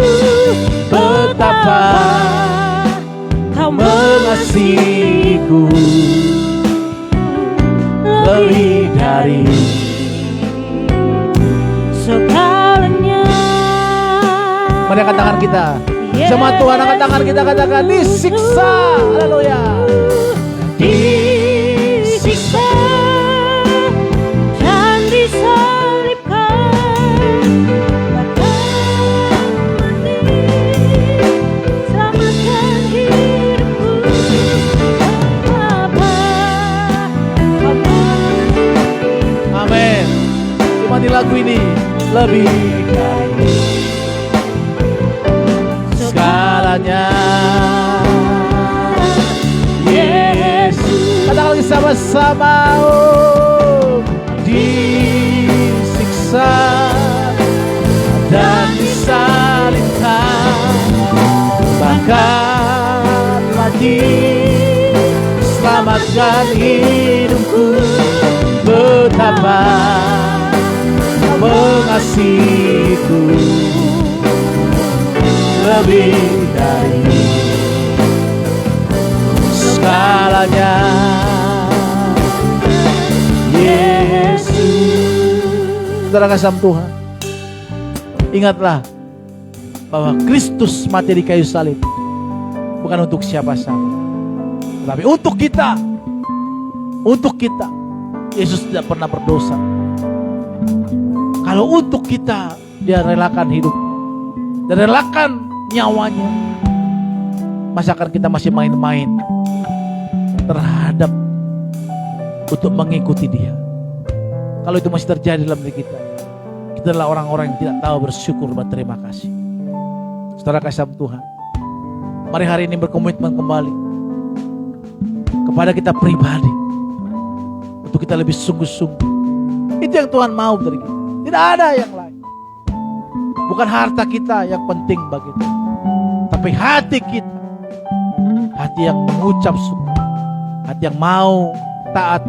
Betapa Kau mengasihiku lebih dari segalanya. Mari angkat tangan kita. Sama Tuhan, angkat tangan kita, katakan disiksa. Haleluya. Disiksa dan disalibkan, bahkan mati. Selamatkan hidupku. Betapa Kau mengasihiku. Amin. Cuma di lagu ini lebih dari segalanya, Yesus. Katakan lagi sama-sama. Oh, disiksa Selamakan hidupku, betapa Kau mengasihiku lebih dari segalanya. Yesus. Saudara kasih Tuhan, ingatlah bahwa Kristus mati di kayu salib bukan untuk siapa-siapa, tetapi untuk kita. Untuk kita. Yesus tidak pernah berdosa. Kalau untuk kita, Dia relakan hidup, Dia relakan nyawanya, masa akan kita masih main-main terhadap untuk mengikuti Dia? Kalau itu masih terjadi dalam diri kita, kita adalah orang-orang yang tidak tahu bersyukur dan berterima kasih. Saudara kasih Tuhan, mari hari ini berkomitmen kembali kepada kita pribadi, untuk kita lebih sungguh-sungguh. Itu yang Tuhan mau dari kita, tidak ada yang lain. Bukan harta kita yang penting bagi Tuhan, tapi hati kita, hati yang mengucap syukur, hati yang mau taat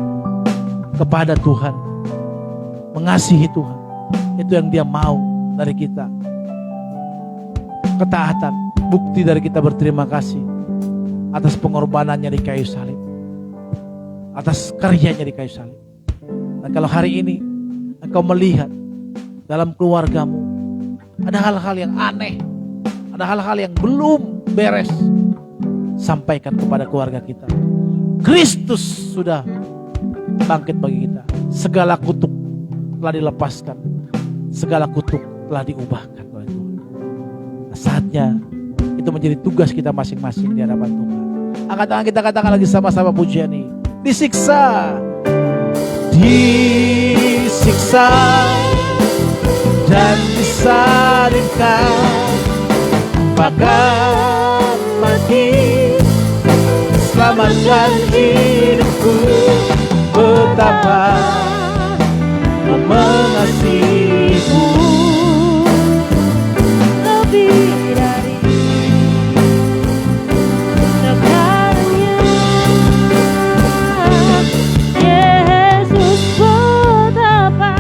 kepada Tuhan, mengasihi Tuhan. Itu yang Dia mau dari kita. Ketaatan, bukti dari kita berterima kasih atas pengorbanannya di kayu salib, atas karyanya di kayu salib. Dan kalau hari ini engkau melihat dalam keluargamu ada hal-hal yang aneh, ada hal-hal yang belum beres, sampaikan kepada keluarga kita. Kristus sudah bangkit bagi kita. Segala kutuk telah dilepaskan, segala kutuk telah diubahkan oleh Tuhan. Nah, saatnya itu menjadi tugas kita masing-masing di hadapan Tuhan. Angkat tangan kita, katakan lagi sama-sama pujian ini. Disiksa, disiksa dan disalibkan, bahkan mati, selamatkan hidupku, betapa Kau mengasihiku lebih dari segalanya. Yesus, betapa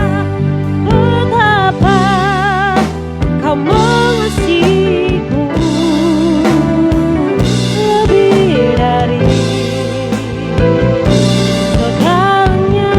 Kau mengasihiku lebih dari segalanya.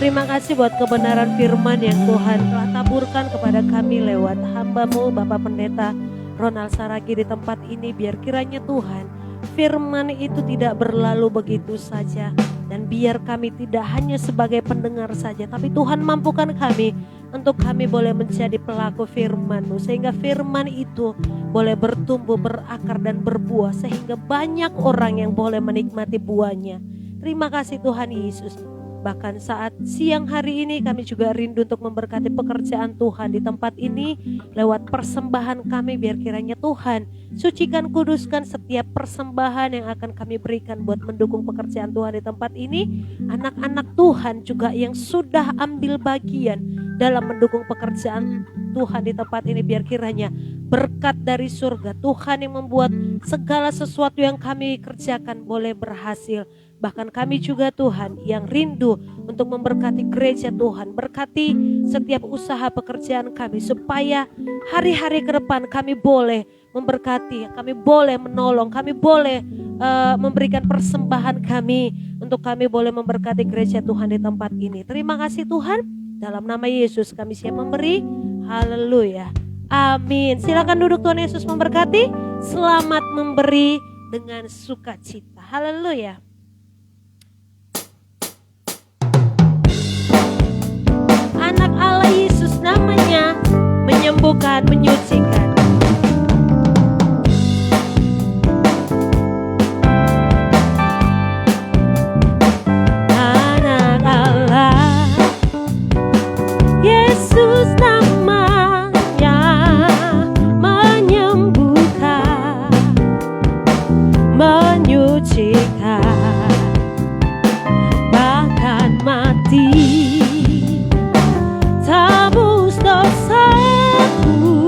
Terima kasih buat kebenaran firman yang Tuhan telah taburkan kepada kami lewat hamba-Mu Bapak Pendeta Ronald Saragi di tempat ini. Biar kiranya Tuhan, firman itu tidak berlalu begitu saja, dan biar kami tidak hanya sebagai pendengar saja, tapi Tuhan mampukan kami untuk kami boleh menjadi pelaku firman-Mu, sehingga firman itu boleh bertumbuh, berakar dan berbuah, sehingga banyak orang yang boleh menikmati buahnya. Terima kasih Tuhan Yesus. Bahkan saat siang hari ini kami juga rindu untuk memberkati pekerjaan Tuhan di tempat ini lewat persembahan kami. Biar kiranya Tuhan sucikan, kuduskan setiap persembahan yang akan kami berikan buat mendukung pekerjaan Tuhan di tempat ini. Anak-anak Tuhan juga yang sudah ambil bagian dalam mendukung pekerjaan Tuhan di tempat ini, biar kiranya berkat dari surga Tuhan yang membuat segala sesuatu yang kami kerjakan boleh berhasil. Bahkan kami juga Tuhan yang rindu untuk memberkati gereja Tuhan. Berkati setiap usaha pekerjaan kami, supaya hari-hari ke depan kami boleh memberkati, kami boleh menolong, kami boleh memberikan persembahan kami, untuk kami boleh memberkati gereja Tuhan di tempat ini. Terima kasih Tuhan, dalam nama Yesus kami siap memberi. Haleluya, amin. Silakan duduk, Tuhan Yesus memberkati. Selamat memberi dengan sukacita. Haleluya. Anak Allah Yesus namanya, menyembuhkan, menyucikan. Anak Allah Yesus namanya, menyembuhkan, menyucikan, bahkan mati tebus dosaku.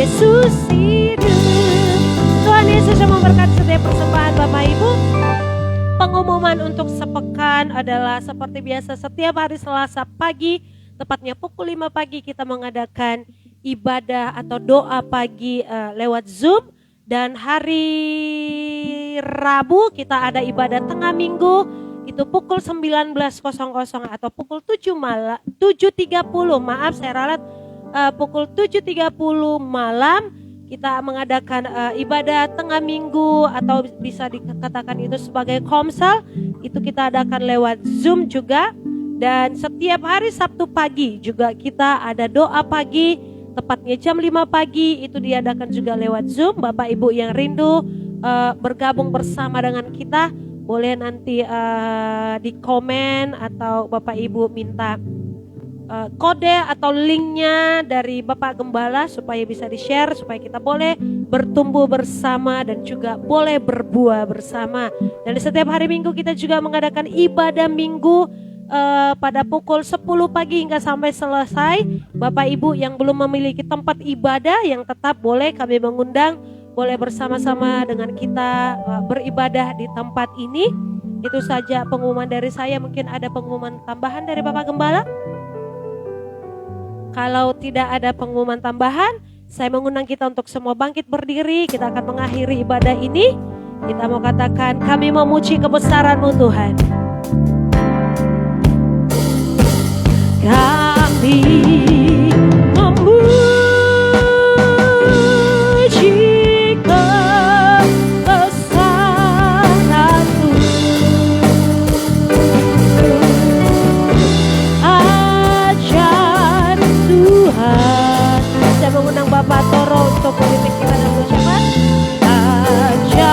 Yesus hidup. Tuhan Yesus yang memberkati setiap persembahan Bapak Ibu. Pengumuman untuk sepekan adalah seperti biasa setiap hari Selasa pagi, tepatnya pukul 5 pagi kita mengadakan ibadah atau doa pagi lewat Zoom. Dan hari Rabu kita ada ibadah tengah minggu, itu pukul 19.00 atau pukul 7.30, maaf saya ralat, pukul 7.30 malam kita mengadakan ibadah tengah minggu atau bisa dikatakan itu sebagai komsel. Itu kita adakan lewat Zoom juga. Dan setiap hari Sabtu pagi juga kita ada doa pagi, tepatnya jam 5 pagi, itu diadakan juga lewat Zoom. Bapak Ibu yang rindu bergabung bersama dengan kita, boleh nanti di komen atau Bapak Ibu minta kode atau linknya dari Bapak Gembala supaya bisa di-share, supaya kita boleh bertumbuh bersama dan juga boleh berbuah bersama. Dan di setiap hari Minggu kita juga mengadakan ibadah minggu pada pukul 10 pagi hingga sampai selesai. Bapak Ibu yang belum memiliki tempat ibadah yang tetap boleh kami mengundang, boleh bersama-sama dengan kita beribadah di tempat ini. Itu saja pengumuman dari saya. Mungkin ada pengumuman tambahan dari Bapak Gembala? Kalau tidak ada pengumuman tambahan, saya mengundang kita untuk semua bangkit berdiri. Kita akan mengakhiri ibadah ini. Kita mau katakan, kami memuji kebesaran-Mu Tuhan. Kami memuji kebesaran-Mu, ajaib Tuhan. Saya mengundang Bapak Toro untuk memimpin kita dalam ucapan ajaib.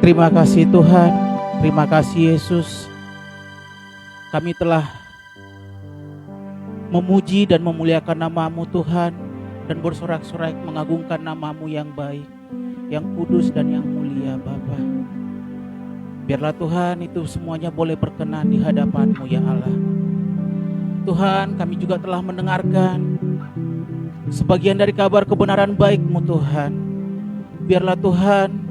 Terima kasih Tuhan, terima kasih Yesus. Kami telah memuji dan memuliakan nama-Mu Tuhan, dan bersorak-sorai mengagungkan nama-Mu yang baik, yang kudus dan yang mulia Bapa. Biarlah Tuhan itu semuanya boleh berkenan di hadapan-Mu ya Allah. Tuhan, kami juga telah mendengarkan sebagian dari kabar kebenaran baik-Mu Tuhan. Biarlah Tuhan,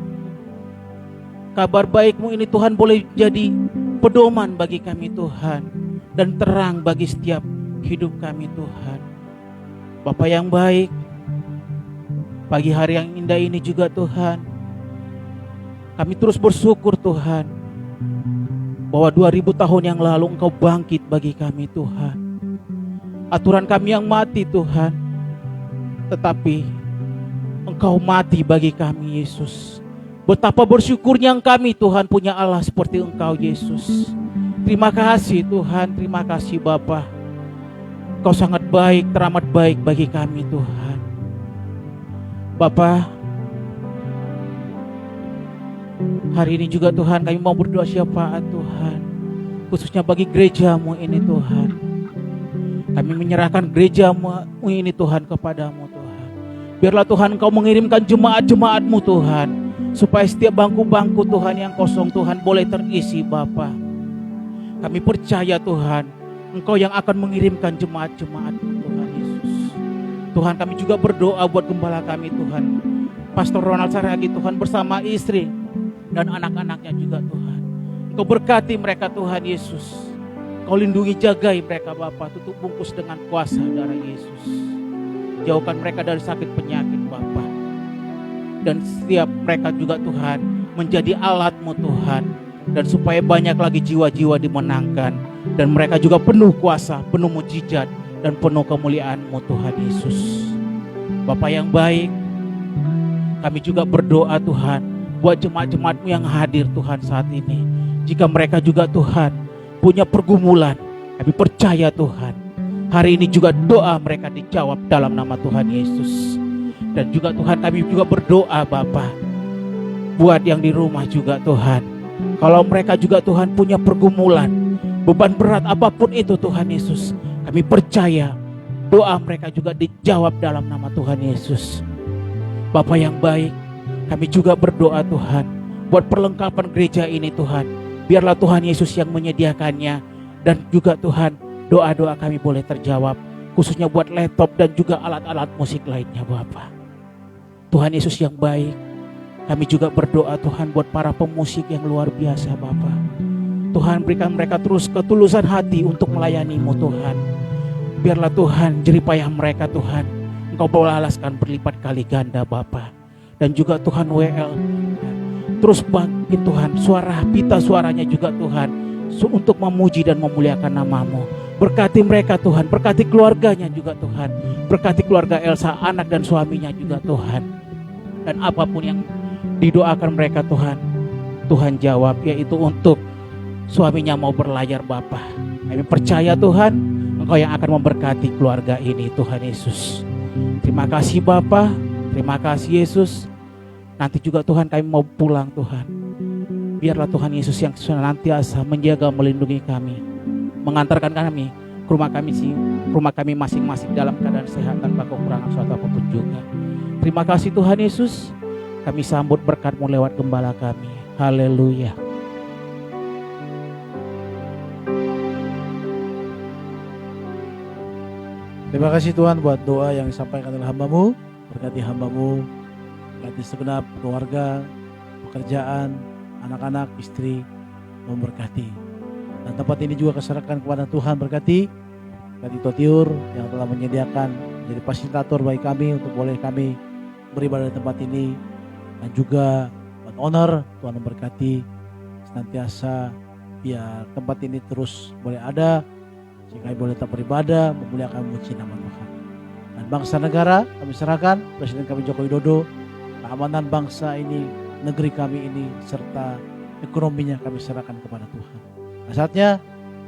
kabar baik-Mu ini Tuhan boleh jadi pedoman bagi kami Tuhan, dan terang bagi setiap hidup kami Tuhan. Bapa yang baik, pagi hari yang indah ini juga Tuhan, kami terus bersyukur Tuhan, bahwa 2000 tahun yang lalu Engkau bangkit bagi kami Tuhan. Aturan kami yang mati Tuhan, tetapi Engkau mati bagi kami Yesus. Betapa bersyukurnya kami Tuhan punya Allah seperti Engkau Yesus. Terima kasih Tuhan, terima kasih Bapa. Engkau sangat baik, teramat baik bagi kami Tuhan. Bapa, hari ini juga Tuhan kami mau berdoa syafaat Tuhan, khususnya bagi gereja-Mu ini Tuhan. Kami menyerahkan gereja-Mu ini Tuhan kepadamu Tuhan. Biarlah Tuhan Engkau mengirimkan jemaat-jemaat-Mu Tuhan, supaya setiap bangku-bangku Tuhan yang kosong Tuhan boleh terisi Bapa. Kami percaya Tuhan, Engkau yang akan mengirimkan jemaat-jemaat-Mu Tuhan Yesus. Tuhan, kami juga berdoa buat gembala kami Tuhan, Pastor Ronald Saragi Tuhan, bersama istri dan anak-anaknya juga Tuhan. Engkau berkati mereka Tuhan Yesus. Engkau lindungi, jagai mereka Bapa, tutup bungkus dengan kuasa darah Yesus. Jauhkan mereka dari sakit penyakit Bapa. Dan setiap mereka juga Tuhan menjadi alat-Mu Tuhan. Dan supaya banyak lagi jiwa-jiwa dimenangkan. Dan mereka juga penuh kuasa, penuh mujizat, dan penuh kemuliaan-Mu Tuhan Yesus. Bapa yang baik, kami juga berdoa Tuhan, buat jemaat-jemaat-Mu yang hadir Tuhan saat ini. Jika mereka juga Tuhan punya pergumulan, kami percaya Tuhan, hari ini juga doa mereka dijawab dalam nama Tuhan Yesus. Dan juga Tuhan, kami juga berdoa Bapa, buat yang di rumah juga Tuhan, kalau mereka juga Tuhan punya pergumulan, beban berat apapun itu Tuhan Yesus, kami percaya doa mereka juga dijawab dalam nama Tuhan Yesus. Bapa yang baik, kami juga berdoa Tuhan, buat perlengkapan gereja ini Tuhan. Biarlah Tuhan Yesus yang menyediakannya. Dan juga Tuhan, doa-doa kami boleh terjawab, khususnya buat laptop dan juga alat-alat musik lainnya Bapa. Tuhan Yesus yang baik, kami juga berdoa Tuhan buat para pemusik yang luar biasa Bapa. Tuhan, berikan mereka terus ketulusan hati untuk melayani-Mu Tuhan. Biarlah Tuhan jeripayah mereka Tuhan, Engkau balaskan berlipat kali ganda Bapa. Dan juga Tuhan WL, terus bangkit Tuhan suara pita suaranya juga Tuhan, untuk memuji dan memuliakan nama-Mu. Berkati mereka Tuhan, berkati keluarganya juga Tuhan, berkati keluarga Elsa, anak dan suaminya juga Tuhan. Dan apapun yang didoakan mereka Tuhan, Tuhan jawab, yaitu untuk suaminya mau berlayar Bapa. Kami percaya Tuhan, Engkau yang akan memberkati keluarga ini Tuhan Yesus. Terima kasih Bapa, terima kasih Yesus. Nanti juga Tuhan kami mau pulang Tuhan. Biarlah Tuhan Yesus yang senantiasa menjaga, melindungi kami, mengantarkan kami ke rumah kami masing-masing dalam keadaan sehat tanpa kekurangan suatu apapun juga. Terima kasih Tuhan Yesus. Kami sambut berkat-Mu lewat gembala kami. Haleluya. Terima kasih Tuhan buat doa yang disampaikan oleh hamba-Mu. Berkati hamba-Mu, berkati segenap keluarga, pekerjaan, anak-anak, istri, memberkati. Dan tempat ini juga keserahkan kepada Tuhan, berkati Totiur yang telah menyediakan menjadi fasilitator bagi kami untuk boleh kami beribadah di tempat ini. Dan juga buat owner, Tuhan memberkati senantiasa biar tempat ini terus boleh ada, sehingga boleh tetap beribadah, memuliakan, memuji nama Tuhan. Dan bangsa negara kami serahkan, Presiden kami Joko Widodo, keamanan bangsa ini, negeri kami ini, serta ekonominya kami serahkan kepada Tuhan. Nah, saatnya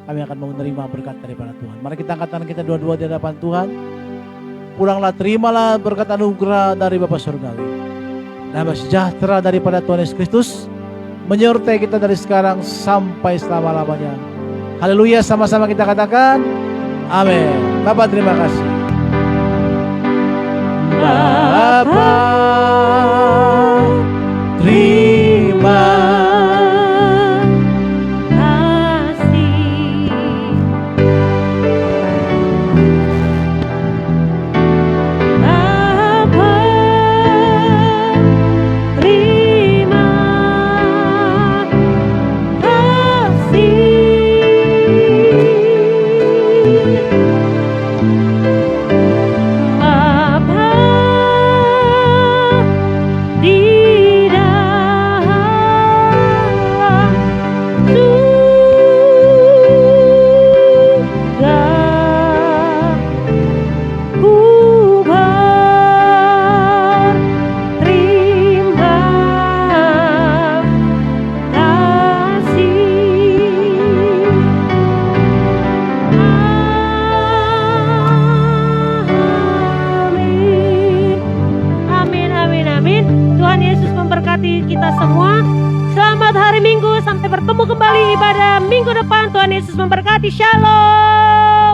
kami akan menerima berkat daripada Tuhan. Mari kita angkat tangan kita dua-dua di hadapan Tuhan. Pulanglah, terimalah berkat anugerah dari Bapa Surgawi. Damai sejahtera daripada Tuhan Yesus Kristus menyertai kita dari sekarang sampai selama-lamanya. Haleluya, sama-sama kita katakan amin. Bapak terima kasih. Bapa terima kasih. Bapa terima kasih. Bapa di dalam surga, ku berterima kasih. Amin, amin, amin. Tuhan Yesus memberkati kita semua. Selamat hari Minggu, sampai bertemu kembali ibadah minggu depan. Tuhan Yesus memberkati. Shalom.